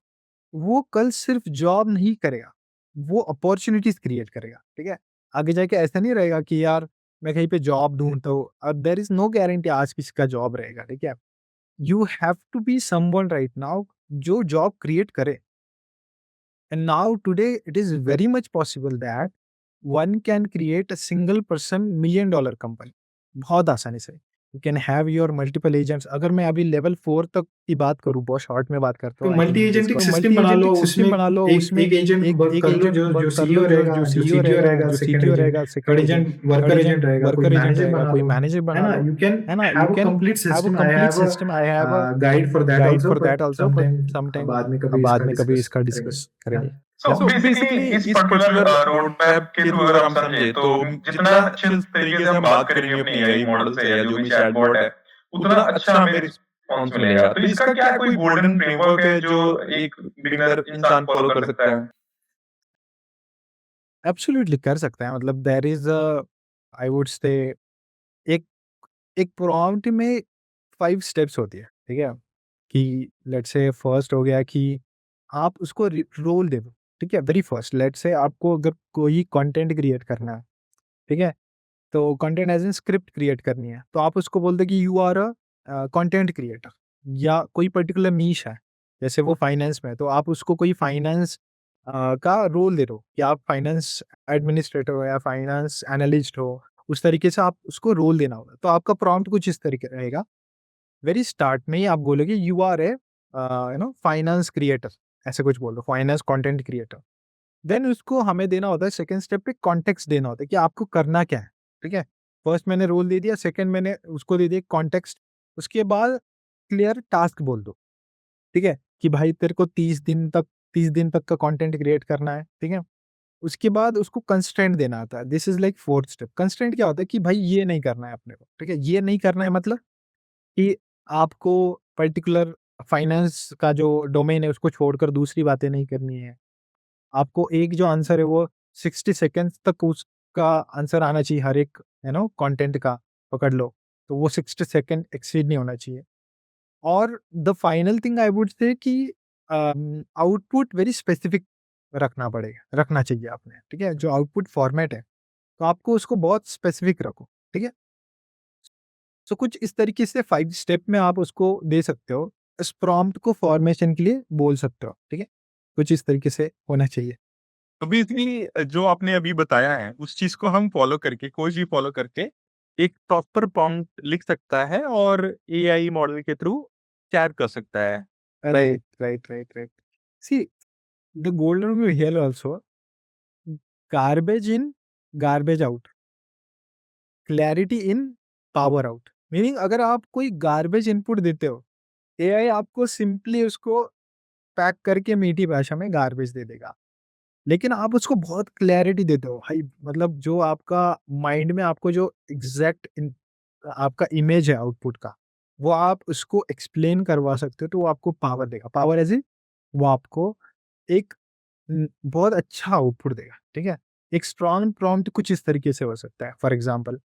S2: वो कल सिर्फ जॉब नहीं करेगा, वो अपॉर्च्युनिटीज़ क्रिएट करेगा, ठीक है? आगे जाके ऐसा नहीं रहेगा कि यार मैं कहीं पे जॉब ढूँढता हूँ, अब देयर इज़ नो गारंटी आज किसी का जॉब रहेगा, ठीक है? You have to be someone right now जो जॉब क्रिएट करे। And now today it is very much possible that one can create a single person million dollar company बहुत आसानी से। You can have your multiple agents. अगर मैं अभी level 4 तक की बात करूँ, बहुत शॉर्ट में बात करता
S4: तो
S2: हूँ,
S4: मल्टी एजेंटिक सिस्टम बना लो,
S2: मल्टी-एजेंटिक सिस्टम
S4: उसमें
S2: बना लो,
S4: एक
S2: उसमें
S4: एक एजेंट वर्क
S2: एक
S4: कर लो,
S2: एजेंट
S4: जो
S2: वर्क कर
S4: सीईओ
S2: लो,
S4: रहेगा,
S2: जो
S4: जो
S2: सीईओ
S4: सीटीओ रहेगा,
S2: जो
S4: सेकंड
S2: सीटीओ
S4: एजेंट,
S2: रहेगा,
S4: third
S2: second agent,
S4: agent worker agent रहेगा, कोई
S2: वर्कर एजेंट
S4: मैनेजर
S2: रहेगा,
S4: बना
S2: कोई
S4: लो,
S2: मैनेजर
S4: है
S2: बना
S4: ना?
S2: लो,
S4: यू कैन
S2: है ना? You
S4: have a
S2: can
S4: complete
S2: have a
S4: system.
S2: Complete system. I have a
S4: guide for that
S2: guide
S4: also,
S2: for
S4: but
S2: that also, but
S4: sometime
S2: sometime
S4: बाद में कभी
S2: बाद
S4: इसका
S2: में कभी
S4: डिस्कस
S2: इसका
S4: करेंगे।
S2: डिस्कस
S4: या
S2: करेंगे।
S3: सो
S2: या
S3: बेसिकली इस पर्टिकुलर रोड मैप के थ्रू अगर हम समझे तो जितना अच्छे तरीके से हम बात करेंगे अपने एआई मॉडल से या जो भी चैटबॉट है, उतना अच्छा हमें रिस्पॉन्स मिलेगा। तो इसका क्या कोई गोल्डन फ्रेमवर्क है जो एक बिगिनर इंसान फॉलो कर सकता है?
S2: एब्सोल्युटली कर सकता है। मतलब there is a I would say एक एक प्रॉम्प्ट में 5 स्टेप्स होती है, ठीक है? कि लेट्स से फर्स्ट हो गया कि आप उसको रोल दे दो, ठीक है? वेरी फर्स्ट लेट्स से आपको अगर कोई कंटेंट क्रिएट करना है, ठीक है? तो content as in script create करनी है, तो आप उसको बोल दे कि you are a content creator. या कोई पर्टिकुलर नीश है, जैसे वो फाइनेंस में है, तो आप उसको कोई फाइनेंस का रोल दे दो कि आप फाइनेंस एडमिनिस्ट्रेटर हो या फाइनेंस एनालिस्ट हो। उस तरीके से आप उसको रोल देना होगा। तो आपका प्रॉम्प्ट कुछ इस तरीके रहेगा। वेरी स्टार्ट में ही आप बोलोगे you are a finance creator, ऐसे कुछ बोल दो, फाइनेंस कंटेंट क्रिएटर। देन उसको हमें देना होता है सेकंड स्टेप पे, कॉन्टेक्स्ट देना होता है कि आपको करना क्या है, ठीक है? फर्स्ट मैंने रोल दे दिया, सेकंड मैंने उसको दे दिया कॉन्टेक्स्ट। उसके बाद क्लियर टास्क बोल दो, ठीक है? कि भाई तेरे को 30 दिन तक का कंटेंट क्रिएट करना है, ठीक है? उसके बाद उसको कंस्ट्रेंट देना आता है। This is like fourth step. Constraint क्या होता है कि भाई ये नहीं करना है अपने को, ठीक है? ये नहीं करना है मतलब कि आपको पर्टिकुलर फाइनेंस का जो डोमेन है उसको छोड़कर दूसरी बातें नहीं करनी है। आपको एक जो आंसर है वो 60 सेकंड्स तक उसका आंसर आना चाहिए, हर एक कंटेंट का पकड़ लो। तो वो 60 सेकंड एक्सीड नहीं होना चाहिए। और the final thing I would से कि आउटपुट वेरी स्पेसिफिक रखना चाहिए आपने, ठीक है? जो आउटपुट फॉर्मेट है, तो आपको उसको बहुत स्पेसिफिक रखो, ठीक है? सो कुछ इस तरीके से 5 स्टेप में आप उसको दे सकते हो। इस प्रॉम्प्ट को फॉर्मेशन के लिए बोल सकते हो, ठीक है? कुछ इस तरीके से होना चाहिए।
S3: तो बेसिकली जो आपने अभी बताया है उस चीज को हम फॉलो करके, कोई भी फॉलो करके एक प्रॉपर प्रॉम्प्ट लिख सकता है और एआई मॉडल के थ्रू चैट कर सकता है।
S2: Right, right, right, right. See the golden rule here also, garbage in, garbage out, clarity in, power out। Meaning अगर आप कोई गार्बेज इनपुट देते हो, एआई आपको सिंपली उसको पैक करके मीठी भाषा में गार्बेज दे देगा। लेकिन आप उसको बहुत क्लैरिटी देते हो भाई, मतलब जो आपका माइंड में आपको जो एग्जैक्ट आपका इमेज है आउटपुट का, वो आप उसको एक्सप्लेन करवा सकते हो, तो वो आपको पावर देगा। पावर एज इन वो आपको एक बहुत अच्छा आउटपुट देगा, ठीक है? एक स्ट्रॉन्ग प्रॉम्प्ट कुछ इस तरीके से हो सकता है। For example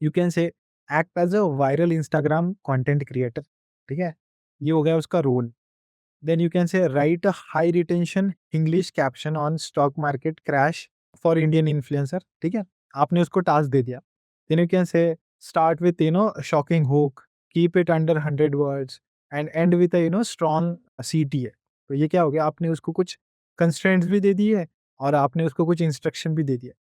S2: you can say act as a viral Instagram content creator, ठीक है? ये हो गया उसका रोल। Then you can say write a high retention English caption on stock market crash for Indian influencer, ठीक है? आपने उसको टास्क दे दिया। Then you can say start with shocking hook, keep it under 100 words and end with strong CTA. तो ये क्या हो गया, आपने उसको कुछ कंस्ट्रेंट्स भी दे दिए और आपने उसको कुछ इंस्ट्रक्शन भी दे दिया।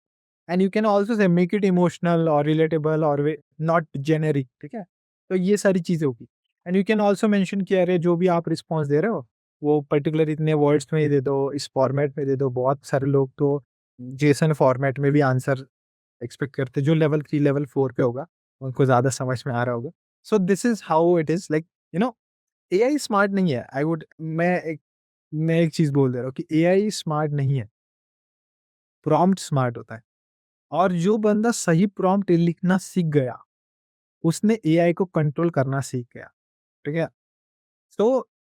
S2: And you can also say make it emotional और रिलेटेबल और नॉट जेनेरिक, ठीक है? तो ये सारी चीज़ें होगी। And you can also mention कि अरे जो भी आप रिस्पॉन्स दे रहे हो वो पर्टिकुलर इतने वर्ड्स में ही दे दो, इस फॉर्मेट में दे दो। बहुत सारे लोग तो जेसन फॉर्मेट में भी आंसर एक्सपेक्ट करते हैं जो लेवल 3 लेवल 4 पे होगा। उनको ज़्यादा समझ में आ रहा होगा। सो this is how it is, like AI smart नहीं है। मैं एक चीज़ बोल दे रहा हूँ कि एआई स्मार्ट नहीं है, प्रॉम्प्ट स्मार्ट होता है। और जो बंदा सही प्रॉम्प्ट लिखना सीख गया, उसने एआई को कंट्रोल करना सीख गया, ठीक है? So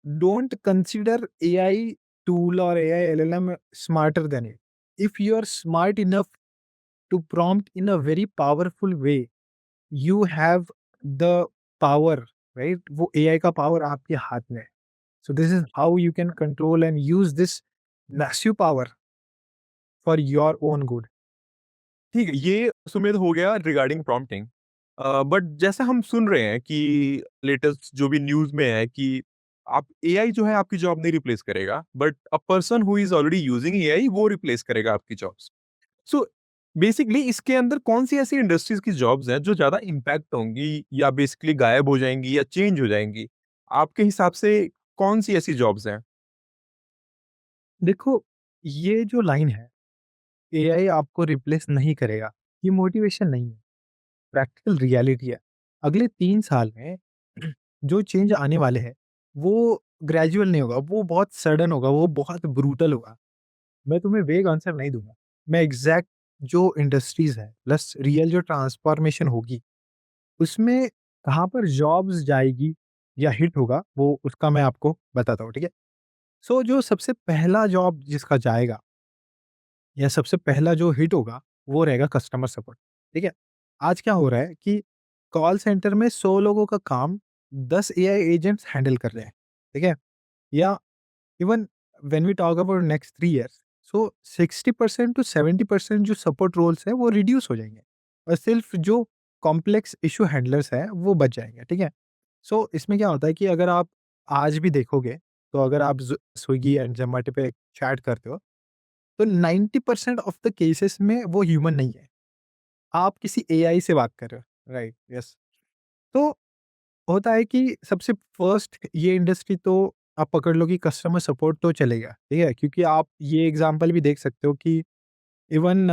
S2: don't consider AI tool or AI LLM smarter than it. If you are smart enough to prompt in a very powerful way, you have the power, right? वो AI का power आपके हाथ में है. So this is how you can control and use this massive power for your own good.
S3: ठीक है, ये सुमेध हो गया रिगार्डिंग प्रॉम्प्टिंग। बट जैसे हम सुन रहे हैं कि लेटेस्ट जो भी न्यूज़ में है कि आप एआई जो है आपकी जॉब नहीं रिप्लेस करेगा, but a person who is already using AI वो रिप्लेस करेगा आपकी जॉब्स। सो बेसिकली इसके अंदर कौन-सी ऐसी इंडस्ट्रीज़ की जॉब्स हैं जो ज़्यादा इम्पैक्ट होंगी या बेसिकली गायब हो जाएँगी या चेंज हो जाएँगी? आपके हिसाब से कौन-सी ऐसी जॉब्स हैं?
S2: देखो, ये जो लाइन है, एआई आपको रिप्लेस नहीं करेगा, ये मोटिवेशन नहीं है, प्रैक्टिकल रियलिटी है। अगले 3 साल में जो चेंज आने वाले हैं, वो ग्रेजुअल नहीं होगा, वो बहुत सडन होगा, वो बहुत ब्रूटल होगा। मैं तुम्हें वेग आंसर नहीं दूँगा। मैं एग्ज़ैक्ट जो इंडस्ट्रीज़ हैं, प्लस रियल जो ट्रांसफ़ॉर्मेशन होगी, उसमें कहाँ पर जॉब्स जाएगी या हिट होगा, वो उसका मैं आपको बताता हूँ, ठीक है? सो जो सबसे पहला जॉब जिसका जाएगा या सबसे पहला जो हिट होगा, वो रहेगा कस्टमर सपोर्ट, ठीक है? आज क्या हो रहा है कि कॉल सेंटर में 100 लोगों का काम 10 एआई एजेंट्स हैंडल कर रहे हैं, ठीक है? या even when we talk about next 3 years, so 60% to 70% जो सपोर्ट रोल्स हैं, वो रिड्यूस हो जाएँगे और सिर्फ़ जो कॉम्प्लेक्स इश्यू हैंडलर्स हैं, वो बच जाएँगे, ठीक है? सो इसमें क्या होता है कि अगर आप आज भी देखोगे, तो अगर आप स्विगी एंड ज़ोमैटो पे चैट करते हो, तो 90% ऑफ द केसेस में वो ह्यूमन नहीं है। आप किसी एआई से बात कर रहे हो, राइट? यस। तो होता है कि सबसे फर्स्ट ये इंडस्ट्री तो आप पकड़ लो कि कस्टमर सपोर्ट तो चलेगा, ठीक है? क्योंकि आप ये एग्ज़ाम्पल भी देख सकते हो कि even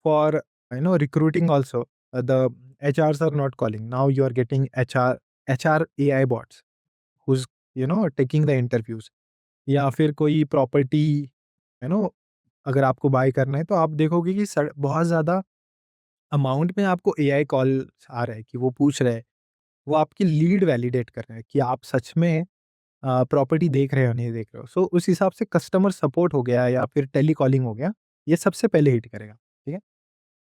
S2: for recruiting also the HRs are not calling, now you are getting HR AI bots who's taking the interviews. या फिर कोई प्रॉपर्टी, यू नो अगर आपको बाय करना है, तो आप देखोगे कि बहुत ज़्यादा अमाउंट में आपको एआई कॉल्स आ रहे हैं कि वो पूछ रहे हैं, वो आपकी लीड वैलिडेट कर रहे हैं कि आप सच में प्रॉपर्टी देख रहे हो, नहीं देख रहे हो। सो उस हिसाब से कस्टमर सपोर्ट हो गया या फिर टेलीकॉलिंग हो गया, ये सबसे पहले हिट करेगा, ठीक है?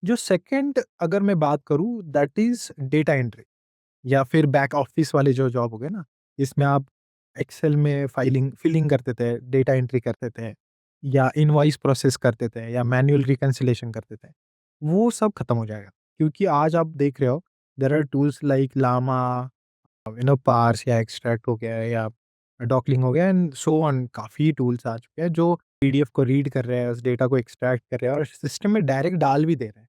S2: जो सेकंड अगर मैं बात करूँ, दैट इज़ डेटा एंट्री या फिर बैक ऑफिस वाले जो जॉब हो गए ना, इसमें आप एक्सेल में फिलिंग करते थे, डेटा एंट्री करते थे या इनवॉइस प्रोसेस करते थे या मैनुअल रिकंसिलिएशन करते थे। वो सब खत्म हो जाएगा क्योंकि आज आप देख रहे हो, there are tools like Llama, parse या एक्सट्रैक्ट हो गया है या डॉकलिंग हो गया एंड सो ऑन, काफ़ी टूल्स आ चुके हैं जो पीडीएफ को रीड कर रहे हैं, उस डेटा को एक्सट्रैक्ट कर रहे हैं और सिस्टम में डायरेक्ट डाल भी दे रहे हैं।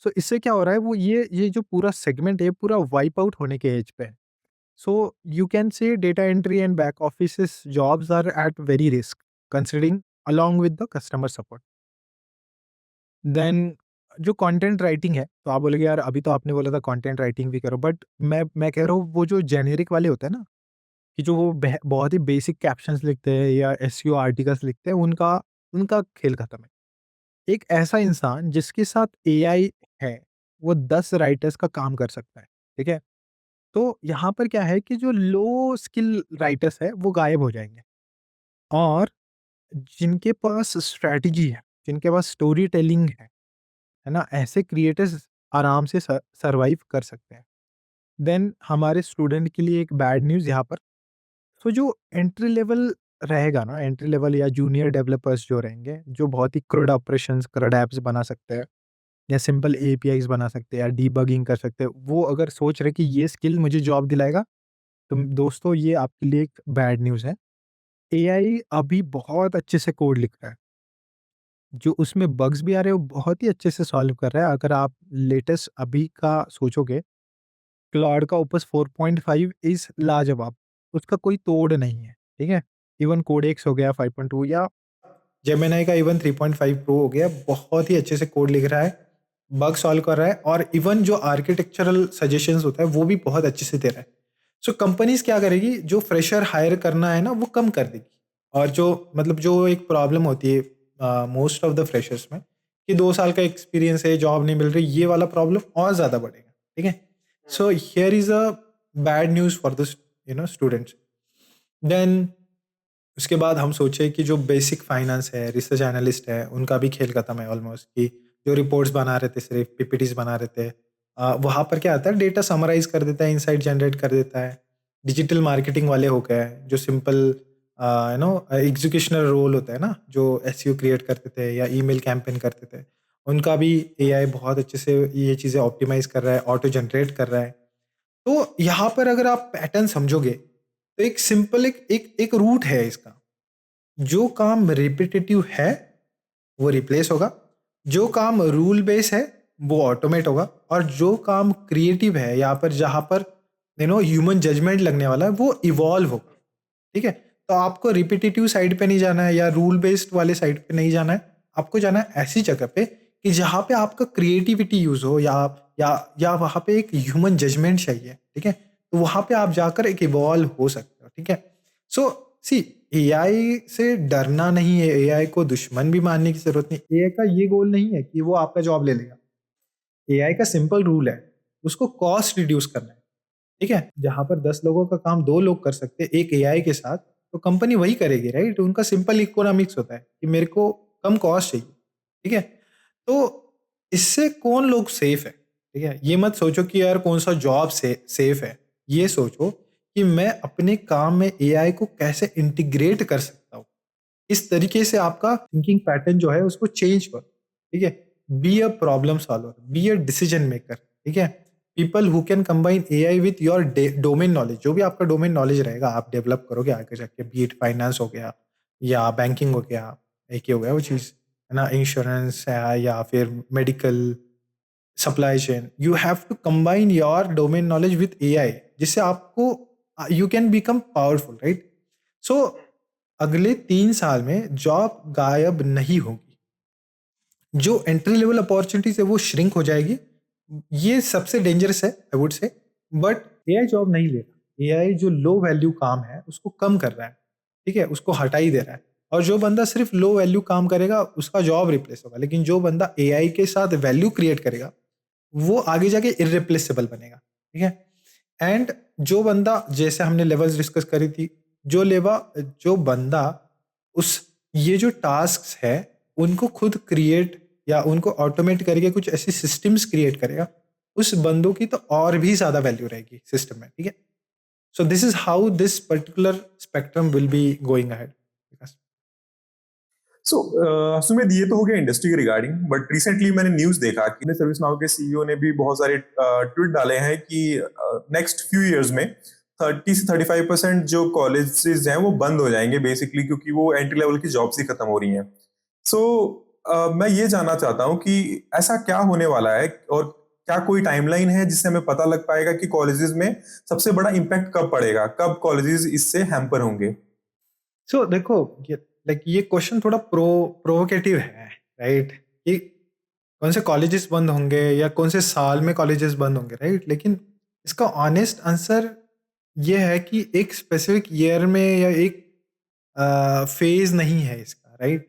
S2: सो इससे क्या हो रहा है, वो ये जो पूरा सेगमेंट है, पूरा वाइप आउट होने के एज पे है। So you can say data entry and back office jobs are at very risk considering along with the customer support. Then जो कंटेंट राइटिंग है, तो आप बोलोगे यार अभी तो आपने बोला था कंटेंट राइटिंग भी करो, बट मैं कह रहा हूँ वो जो जेनेरिक वाले होते हैं ना, कि जो वो बहुत ही बेसिक कैप्शंस लिखते हैं या एसईओ आर्टिकल्स लिखते हैं, उनका उनका खेल खत्म है। एक ऐसा इंसान जिसके साथ एआई है, वो 10 राइटर्स का काम कर सकता है, ठीक है? तो यहाँ पर क्या है कि जो लो स्किल राइटर्स है, वो गायब हो जाएँगे और जिनके पास स्ट्रैटेजी है, जिनके पास स्टोरी टेलिंग है ना? ऐसे क्रिएटर्स आराम से सर्वाइव कर सकते हैं। देन हमारे स्टूडेंट के लिए एक बैड न्यूज़ यहाँ पर, तो जो एंट्री लेवल रहेगा ना, एंट्री लेवल या जूनियर डेवलपर्स जो रहेंगे, जो बहुत ही क्रूड ऑपरेशंस, क्रूड ऐप्स बना सकते हैं या सिंपल एपीआईज़ बना सकते हैं या डीबगिंग कर सकते हैं, वो अगर सोच रहे हैं कि ये स्किल मुझे जॉब दिलाएगा, तो दोस्तों ये आपके लिए एक बैड न्यूज़ है। एआई अभी बहुत अच्छे से कोड लिख रहा है। जो उसमें बग्स भी आ रहे हैं, वो बहुत ही अच्छे से सॉल्व कर रहा है। अगर आप लेटेस्ट अभी का सोचोगे, क्लाउड का ओपस 4.5 इज़ लाजवाब, उसका कोई तोड़ नहीं है, ठीक है? इवन कोडेक्स हो गया 5.2 या जेमिनी का इवन 3.5 प्रो हो गया, बहुत ही अच्छे से कोड लिख रहा है
S5: बग सॉल्व कर रहा है, और इवन जो आर्किटेक्चरल सजेशंस होता है वो भी बहुत अच्छे से दे रहा है। सो कंपनीज क्या करेगी, जो फ्रेशर हायर करना है ना वो कम कर देगी, और जो मतलब जो एक प्रॉब्लम होती है मोस्ट ऑफ द फ्रेशर्स में कि 2 साल का एक्सपीरियंस है, जॉब नहीं मिल रही, ये वाला प्रॉब्लम और ज़्यादा बढ़ेगा। ठीक है, so here is a bad news for the students. Then उसके बाद हम सोचे कि जो बेसिक फाइनेंस है, रिसर्च एनालिस्ट है, उनका भी खेल खत्म है ऑलमोस्ट, कि जो रिपोर्ट्स बना रहे थे, सिर्फ पीपीटीज बना रहे थे, वहाँ पर क्या आता है, डेटा समराइज कर देता है, इंसाइट जनरेट कर देता है। डिजिटल मार्केटिंग वाले हो गए, जो सिंपल एग्जीक्यूशनल रोल होता है ना, जो एसईओ क्रिएट करते थे या ईमेल कैंपेन करते थे, उनका भी एआई बहुत अच्छे से ये चीज़ें ऑप्टिमाइज कर रहा है, ऑटो जनरेट कर रहा है। तो यहाँ पर अगर आप पैटर्न समझोगे तो एक सिंपल एक रूट है इसका। जो काम रिपीटेटिव है वो रिप्लेस होगा, जो काम रूल बेस है वो ऑटोमेट होगा, और जो काम क्रिएटिव है यहाँ पर, जहाँ पर ह्यूमन जजमेंट लगने वाला है, वो इवॉल्व होगा। ठीक है, तो आपको रिपीटेटिव साइड पे नहीं जाना है या रूल बेस्ड वाले साइड पे नहीं जाना है, आपको जाना है ऐसी जगह पे कि जहाँ पे आपका क्रिएटिविटी यूज हो, या वहाँ पे एक ह्यूमन जजमेंट चाहिए। ठीक है, तो वहाँ पे आप जाकर एक इवॉल्व हो सकते हो। ठीक है, सो सी, एआई से डरना नहीं है, एआई को दुश्मन भी मानने की जरूरत नहीं। एआई का ये गोल नहीं है कि वो आपका जॉब ले लेगा। एआई का सिंपल रूल है, उसको कॉस्ट रिड्यूस करना है। ठीक है, जहां पर 10 लोगों का काम 2 लोग कर सकते हैं एक एआई के साथ, तो कंपनी वही करेगी, राइट। उनका सिंपल इकोनॉमिक्स होता है कि मेरे को कम कॉस्ट चाहिए। ठीक है, तो इससे कौन लोग सेफ है। ठीक है, ये मत सोचो कि यार कौन सा जॉब से सेफ है, ये सोचो कि मैं अपने काम में एआई को कैसे इंटीग्रेट कर सकता हूँ। इस तरीके से आपका थिंकिंग पैटर्न जो है उसको चेंज करो। ठीक है, be a problem solver, be a decision maker. ठीक है, people who can combine AI with your domain knowledge, जो भी आपका डोमेन नॉलेज रहेगा आप डेवलप करोगे आगे जाके, बी इट फाइनेंस हो गया या बैंकिंग हो गया, एक ही हो गया वो चीज़, है ना, इंश्योरेंस है या फिर medical, supply chain. You have to combine your domain knowledge with AI, जिससे आपको you can become powerful, right. So अगले 3 साल में जॉब गायब नहीं होगी, जो एंट्री लेवल अपॉर्चुनिटीज है वो श्रिंक हो जाएगी। ये सबसे डेंजरस है आई वुड से, बट एआई जॉब नहीं ले रहा। एआई जो लो वैल्यू काम है उसको कम कर रहा है। ठीक है, उसको हटा ही दे रहा है, और जो बंदा सिर्फ लो वैल्यू काम करेगा उसका जॉब रिप्लेस होगा। लेकिन जो बंदा एआई के साथ वैल्यू क्रिएट करेगा वो आगे जाके इररिप्लेसेबल बनेगा। ठीक है, एंड जो बंदा, जैसे हमने लेवल्स डिस्कस करी थी, जो बंदा उस ये जो टास्क है उनको खुद क्रिएट या उनको ऑटोमेट करके कुछ ऐसी सिस्टम्स क्रिएट करेगा, उस बंदों की तो और भी ज्यादा वैल्यू रहेगी सिस्टम में। ठीक है, so this is how this particular spectrum will be going ahead.
S1: So Sumit, ये तो हो गया इंडस्ट्री के रिगार्डिंग, बट रिसेंटली मैंने न्यूज देखा कि सर्विस नाउ के सीईओ ने भी बहुत सारे ट्वीट डाले हैं कि नेक्स्ट फ्यू इयर्स में 30 से 35% जो कॉलेजेस हैं वो बंद हो जाएंगे बेसिकली, क्योंकि वो एंट्री लेवल की जॉब्स ही खत्म हो रही हैं। सो मैं ये जानना चाहता हूँ कि ऐसा क्या होने वाला है, और क्या कोई टाइमलाइन है जिससे हमें पता लग पाएगा कि कॉलेजेस में सबसे बड़ा इम्पैक्ट कब पड़ेगा, कब कॉलेजेस इससे हैम्पर होंगे?
S5: सो देखो, ये क्वेश्चन थोड़ा प्रोवोकेटिव है, राइट, कि कौन से कॉलेजेस बंद होंगे या कौन से साल में कॉलेजेस बंद होंगे, राइट। लेकिन इसका ऑनेस्ट आंसर ये है कि एक स्पेसिफिक ईयर में या एक फेज नहीं है इसका, राइट।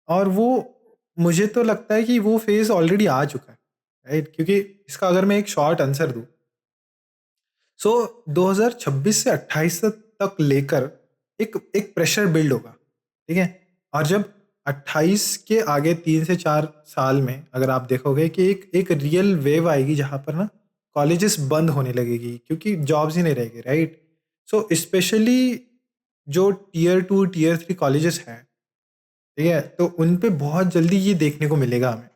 S5: और वो, मुझे तो लगता है कि वो फेज ऑलरेडी आ चुका है, राइट, क्योंकि इसका अगर मैं एक शॉर्ट आंसर दूं, सो 2026 से 28 तक लेकर एक एक प्रेशर बिल्ड होगा। ठीक है, और जब 28 के आगे 3 से 4 साल में अगर आप देखोगे कि एक रियल वेव आएगी जहां पर ना कॉलेजेस बंद होने लगेगी, क्योंकि जॉब्स ही नहीं रहेगी, राइट। सो स्पेशली जो टीयर 2 टीयर 3 कॉलेजेस हैं, ठीक है, तो उन पे बहुत जल्दी ये देखने को मिलेगा हमें।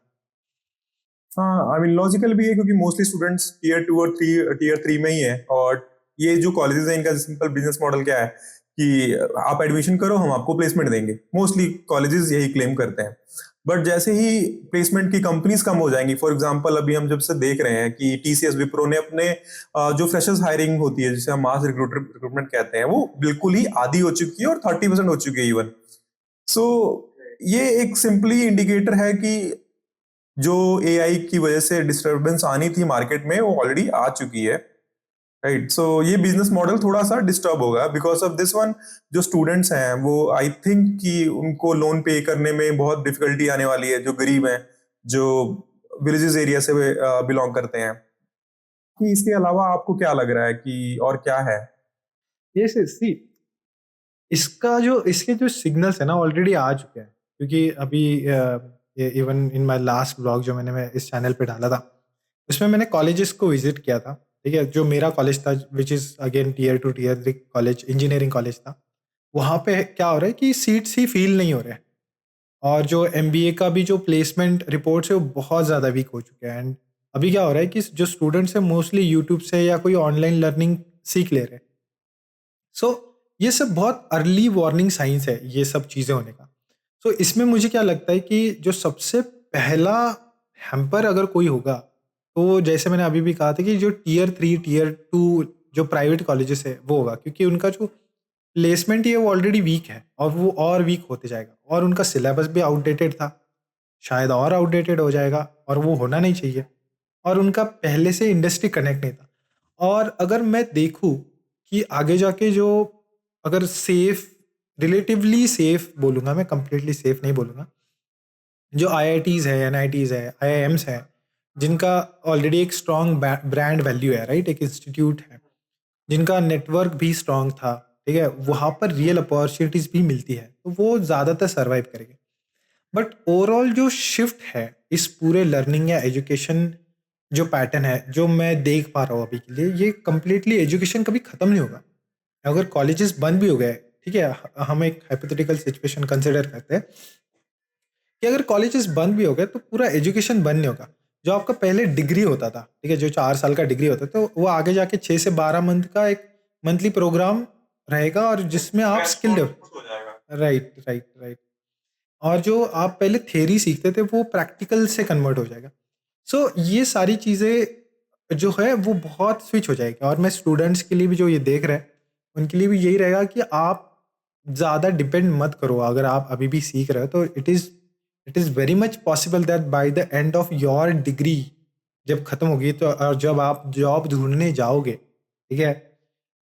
S1: हाँ, आई मीन लॉजिकल भी है, क्योंकि मोस्टली स्टूडेंट्स टीयर 3 में ही है, और ये जो कॉलेजेस हैं इनका सिंपल बिजनेस मॉडल क्या है कि आप एडमिशन करो, हम आपको प्लेसमेंट देंगे। मोस्टली कॉलेजेस यही क्लेम करते हैं। बट जैसे ही प्लेसमेंट की कंपनीज कम हो जाएंगी, फॉर एग्जांपल अभी हम जब से देख रहे हैं कि टीसीएस विप्रो ने अपने जो फ्रेशर्स हायरिंग होती है, जिसे हम मास रिक्रूटमेंट कहते हैं, वो बिल्कुल ही आधी हो चुकी है और 30% हो चुकी है इवन। सो ये एक सिंपली इंडिकेटर है कि जो एआई की वजह से डिस्टरबेंस आनी थी मार्केट में वो ऑलरेडी आ चुकी है, राइट? सो ये बिजनेस मॉडल थोड़ा सा डिस्टर्ब होगा बिकॉज ऑफ दिस वन। जो स्टूडेंट्स हैं वो आई थिंक कि उनको लोन पे करने में बहुत डिफिकल्टी आने वाली है, जो गरीब हैं, जो विलेजेस एरिया से बिलोंग करते हैं। कि इसके अलावा आपको क्या लग रहा है कि और क्या है?
S5: यस, सी, इसके जो सिग्नल्स है ना ऑलरेडी आ चुके हैं, क्योंकि अभी even in my last blog जो मैं इस चैनल पे डाला था, उसमें मैंने कॉलेजेस को विजिट किया था। ठीक है, जो मेरा कॉलेज था which is again tier 2 tier 3 college, engineering college था। वहाँ पे क्या हो रहा है कि सीट्स ही फिल नहीं हो रहे हैं, और जो एमबीए का भी जो प्लेसमेंट रिपोर्ट्स है वो बहुत ज़्यादा वीक हो चुके हैं। एंड अभी क्या हो रहा है कि जो स्टूडेंट्स हैं मोस्टली यूट्यूब से या कोई ऑनलाइन लर्निंग सीख ले रहे हैं। सो ये सब बहुत अर्ली वार्निंग साइंस है ये सब चीज़ें होने का। सो इसमें मुझे क्या लगता है कि जो सबसे पहला हैम्पर अगर कोई होगा, तो जैसे मैंने अभी भी कहा था कि जो टीयर 3 टीयर 2 जो प्राइवेट कॉलेजेस है वो होगा, क्योंकि उनका जो प्लेसमेंट ही है वो ऑलरेडी वीक है और वो और वीक होते जाएगा, और उनका सिलेबस भी आउटडेटेड था, शायद और आउटडेटेड हो जाएगा, और वो होना नहीं चाहिए, और उनका पहले से इंडस्ट्री कनेक्ट नहीं था। और अगर मैं देखूँ कि आगे जाके जो, अगर सेफ, रिलेटिवली सेफ बोलूँगा मैं, कंप्लीटली सेफ नहीं बोलूँगा, जो आईआईटीज़ है, एनआईटीज़ है, आईआईएम्स है, जिनका ऑलरेडी एक स्ट्रॉन्ग ब्रांड वैल्यू है, राइट, एक इंस्टीट्यूट है, जिनका नेटवर्क भी स्ट्रॉन्ग था, ठीक है, वहाँ पर रियल अपॉर्चुनिटीज़ भी मिलती है, तो वो ज़्यादातर सर्वाइव करेंगे। बट ओवरऑल जो शिफ्ट है इस पूरे लर्निंग या एजुकेशन जो पैटर्न है, जो मैं देख पा रहा हूँ अभी के लिए, ये कंप्लीटली एजुकेशन कभी ख़त्म नहीं होगा। अगर कॉलेजेस बंद भी हो गए, ठीक है, हम एक हाइपोथेटिकल सिचुएशन कंसिडर करते हैं कि अगर कॉलेजेस बंद भी हो गए तो पूरा एजुकेशन बंद नहीं होगा। जो आपका पहले डिग्री होता था, ठीक है, जो 4 साल का डिग्री होता था, तो वो आगे जाके 6 से 12 मंथ का एक मंथली प्रोग्राम रहेगा, और जिसमें आप स्किल डेवलप,
S1: हो जाएगा।
S5: राइट, राइट, राइट, और जो आप पहले थ्योरी सीखते थे वो प्रैक्टिकल से कन्वर्ट हो जाएगा। सो ये सारी चीज़ें जो है वो बहुत स्विच हो जाएगी, और मैं स्टूडेंट्स के लिए भी जो ये देख रहे हैं उनके लिए भी यही रहेगा कि आप ज़्यादा डिपेंड मत करो। अगर आप अभी भी सीख रहे हो तो it is very much possible that by the end of your degree जब ख़त्म होगी, तो और जब आप जॉब ढूंढने जाओगे, ठीक है,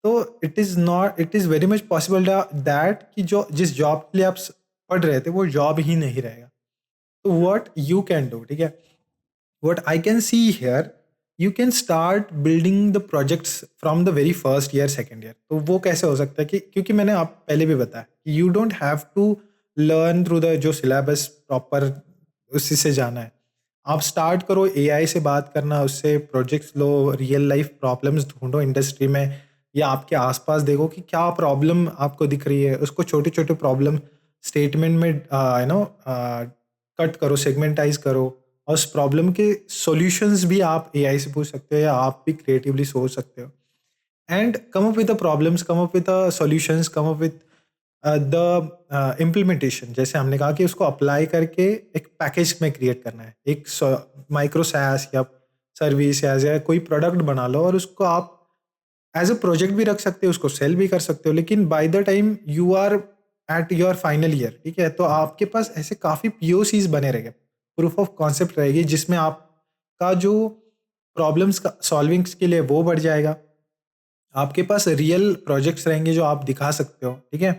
S5: तो it is very much possible that कि जो जिस जॉब के लिए आप पढ़ रहे थे वो जॉब ही नहीं रहेगा। तो व्हाट यू कैन डू, ठीक है, what I can see here, you can start building the projects from the very first year, second year। तो वो कैसे हो सकता है कि, क्योंकि मैंने आप पहले भी बताया कि you don't have to learn through the जो syllabus प्रॉपर उसी से जाना है। आप स्टार्ट करो एआई से बात करना, उससे प्रोजेक्ट्स लो, रियल लाइफ प्रॉब्लम्स ढूंढो इंडस्ट्री में, या आपके आसपास देखो कि क्या प्रॉब्लम आपको दिख रही है, उसको छोटे छोटे प्रॉब्लम स्टेटमेंट में कट करो, सेगमेंटाइज करो, और उस प्रॉब्लम के सॉल्यूशंस भी आप एआई से पूछ सकते हो, या आप भी क्रिएटिवली सोच सकते हो, and come up with the problems, come up with the solutions, come up with the implementation. जैसे हमने कहा कि उसको अप्लाई करके एक पैकेज में क्रिएट करना है, एक माइक्रो सैस या सर्विस या कोई प्रोडक्ट बना लो, और उसको आप एज अ प्रोजेक्ट भी रख सकते हो, उसको सेल भी कर सकते हो, लेकिन by the time you are at your final year, ठीक है, तो आपके पास ऐसे काफ़ी पीओसीज बने रहेंगे, प्रूफ ऑफ कॉन्सेप्ट रहेगी, जिसमें आपका जो प्रॉब्लम्स का सॉल्विंग के लिए वो बढ़ जाएगा, आपके पास रियल प्रोजेक्ट्स रहेंगे जो आप दिखा सकते हो, ठीक है,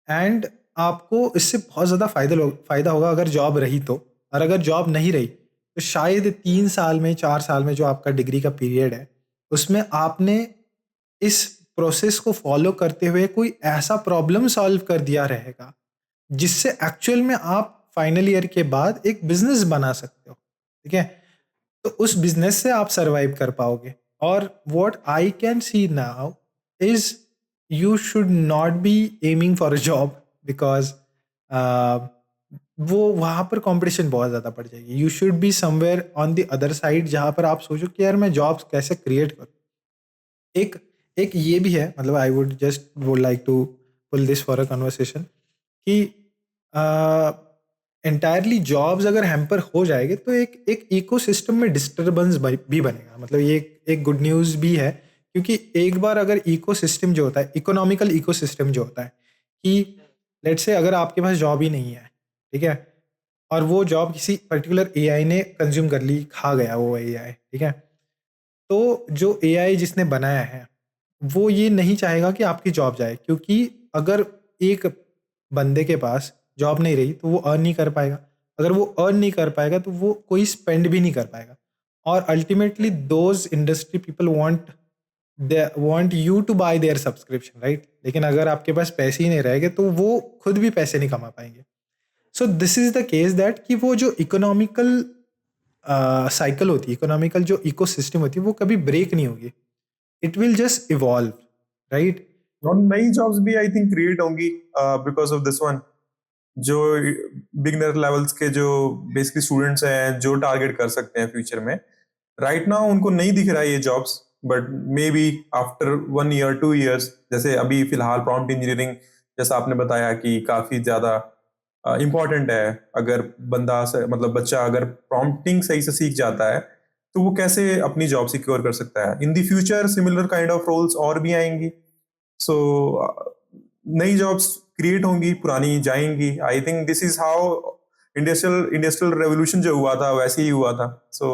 S5: एंड आपको इससे बहुत ज़्यादा फ़ायदा होगा अगर जॉब रही तो। और अगर जॉब नहीं रही तो शायद 3 साल में, 4 साल में जो आपका डिग्री का पीरियड है, उसमें आपने इस प्रोसेस को फॉलो करते हुए कोई ऐसा प्रॉब्लम सॉल्व कर दिया रहेगा जिससे एक्चुअल में आप फाइनल ईयर के बाद एक बिजनेस बना सकते हो, ठीक है, तो उस बिजनेस से आप सरवाइव कर पाओगे। और what I can see now is you should not be aiming for a job, because वो वहाँ पर कंपटीशन बहुत ज़्यादा बढ़ जाएगी। You should be somewhere on the other side, जहाँ पर आप सोचो कि यार मैं जॉब्स कैसे क्रिएट करूँ। एक एक ये भी है, मतलब I would like to pull this for a conversation कि एंटायरली जॉब्स अगर हैम्पर हो जाएंगे तो एक एक इकोसिस्टम में डिस्टरबेंस भी बनेगा। मतलब ये एक गुड न्यूज़ भी है, क्योंकि एक बार अगर इकोसिस्टम जो होता है, इकोनॉमिकल इकोसिस्टम जो होता है, कि लेट्स से अगर आपके पास जॉब ही नहीं है, ठीक है, और वो जॉब किसी पर्टिकुलर एआई ने कंज्यूम कर ली, खा गया वो एआई, ठीक है? तो जो एआई जिसने बनाया है, वो ये नहीं चाहेगा कि आपकी जॉब जाए, क्योंकि अगर एक बंदे के पास जॉब नहीं रही तो वो अर्न नहीं कर पाएगा। अगर वो अर्न नहीं कर पाएगा तो वो कोई स्पेंड भी नहीं कर पाएगा। और ultimately those industry people want you to buy their subscription, right? लेकिन अगर आपके पास पैसे ही नहीं रहेंगे तो वो खुद भी पैसे नहीं कमा पाएंगे। सो this is the case that कि वो जो इकोनॉमिकल साइकिल होती है, इकोनॉमिकल जो इकोसिस्टम होती है, वो कभी ब्रेक नहीं होगी। It will just evolve, right?
S1: और नई जॉब्स भी आई थिंक क्रिएट होंगी बिकॉज ऑफ दिस वन। जो बिगनर लेवल्स के जो बेसिकली स्टूडेंट्स हैं जो टारगेट कर सकते हैं फ्यूचर में, राइट नाउ उनको नहीं दिख रहा है ये jobs, but may be after 1 year 2 years, जैसे अभी फिलहाल प्रॉम्प्ट इंजीनियरिंग जैसा आपने बताया कि काफी ज्यादा इम्पोर्टेंट है। अगर मतलब बच्चा अगर प्रॉम्प्टिंग सही से सीख जाता है तो वो कैसे अपनी जॉब सिक्योर कर सकता है। In the future similar kind of roles और भी आएंगी। सो नई जॉब्स क्रिएट होंगी, पुरानी जाएंगी। I think this is how industrial revolution जो हुआ था वैसे ही हुआ था। सो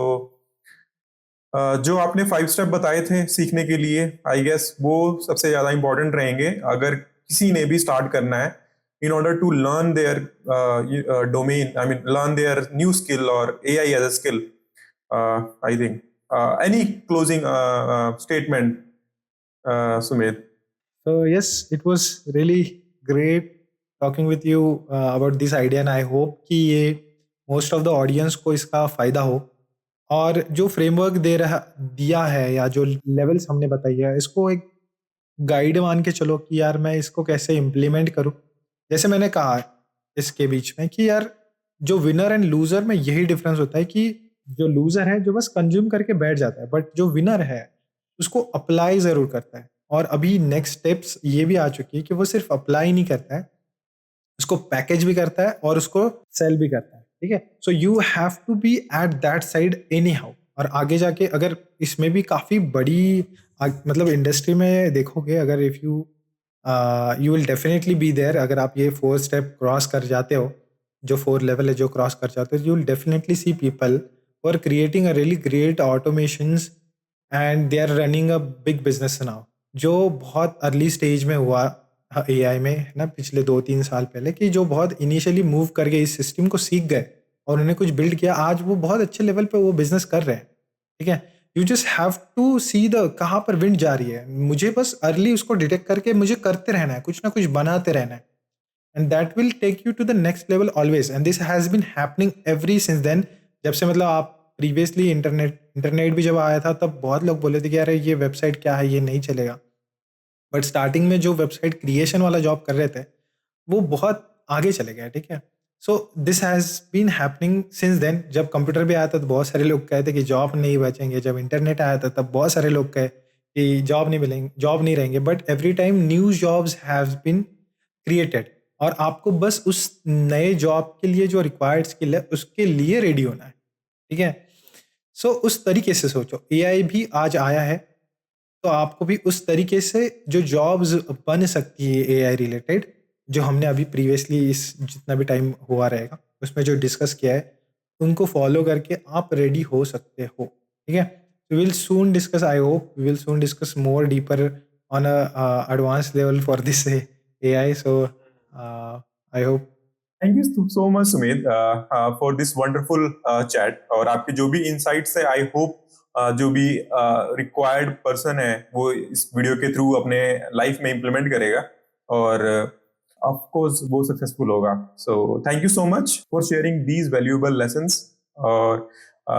S1: जो आपने 5 स्टेप बताए थे सीखने के लिए, आई गेस वो सबसे ज्यादा इंपॉर्टेंट रहेंगे अगर किसी ने भी स्टार्ट करना है in order to learn their domain, I mean learn their new skill or AI as a skill. I think any closing statement, Sumit?
S5: So yes, it was really great talking with you about this idea, and I hope कि ये most of the audience को इसका फायदा हो। और जो framework दिया है या जो लेवल्स हमने बताई है, इसको एक गाइड मान के चलो कि यार मैं इसको कैसे इम्प्लीमेंट करूँ। जैसे मैंने कहा इसके बीच में कि यार जो विनर एंड लूजर में यही डिफरेंस होता है कि जो लूजर है जो बस कंज्यूम करके बैठ जाता है, बट जो विनर है उसको अप्लाई ज़रूर करता है। और अभी नेक्स्ट स्टेप्स ये भी आ चुकी है कि वो सिर्फ अप्लाई नहीं करता है, उसको पैकेज भी करता है और उसको सेल भी करता है, ठीक है? So you have to be at that side anyhow. और आगे जाके अगर इसमें भी काफ़ी बड़ी मतलब इंडस्ट्री में देखोगे, अगर if you will definitely be there. अगर आप ये 4 स्टेप क्रॉस कर जाते हो, जो 4 लेवल है जो क्रॉस कर जाते हो, you will definitely see people who are creating a really great automations and they are running a big business now, जो बहुत अर्ली स्टेज में हुआ एआई में, है ना, पिछले 2-3 साल पहले, कि जो बहुत इनिशियली मूव करके इस सिस्टम को सीख गए और उन्हें कुछ बिल्ड किया। आज वो बहुत अच्छे लेवल पे वो बिजनेस कर रहे हैं, ठीक है? You just have to see the कहाँ पर विंड जा रही है। मुझे बस अर्ली उसको डिटेक्ट करके मुझे करते रहना है, कुछ ना कुछ बनाते रहना है, and that will take you to the next level always. And this has been happening every since then. जब से मतलब आप प्रीवियसली इंटरनेट भी जब आया था तब बहुत लोग बोले थे कि यार ये वेबसाइट क्या है, ये नहीं चलेगा। बट स्टार्टिंग में जो वेबसाइट क्रिएशन वाला जॉब कर रहे थे वो बहुत आगे चले गए, ठीक है? So this has been happening since then. जब कंप्यूटर भी आया था तो बहुत सारे लोग कहते कि जॉब नहीं बचेंगे। जब इंटरनेट आया था तब बहुत सारे लोग कहे कि जॉब नहीं मिलेंगे, जॉब नहीं रहेंगे। But every time new jobs have been created, और आपको बस उस नए जॉब के लिए जो रिक्वायर्ड स्किल है उसके लिए रेडी होना है, ठीक है? सो उस तरीके से सोचो, एआई भी आज आया है तो आपको भी उस तरीके से जो जॉब्स बन सकती है एआई रिलेटेड, जो हमने अभी प्रीवियसली इस जितना भी टाइम हुआ रहेगा उसमें जो डिस्कस किया है, उनको फॉलो करके आप रेडी हो सकते हो, ठीक है? We will soon discuss, I hope we will soon discuss more deeper on a advance level for this AI. So I hope.
S1: Thank you so much Sumit for this wonderful chat. और आपके जो भी insights है, I hope जो भी required person है वो इस वीडियो के थ्रू अपने लाइफ में इम्प्लीमेंट करेगा और ऑफ कोर्स वो सक्सेसफुल होगा। So thank you so much for sharing these valuable lessons. और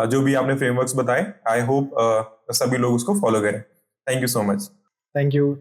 S1: जो भी आपने फ्रेमवर्क्स बताए, आई होप सभी लोग उसको फॉलो करें। Thank you so much.
S5: Thank you.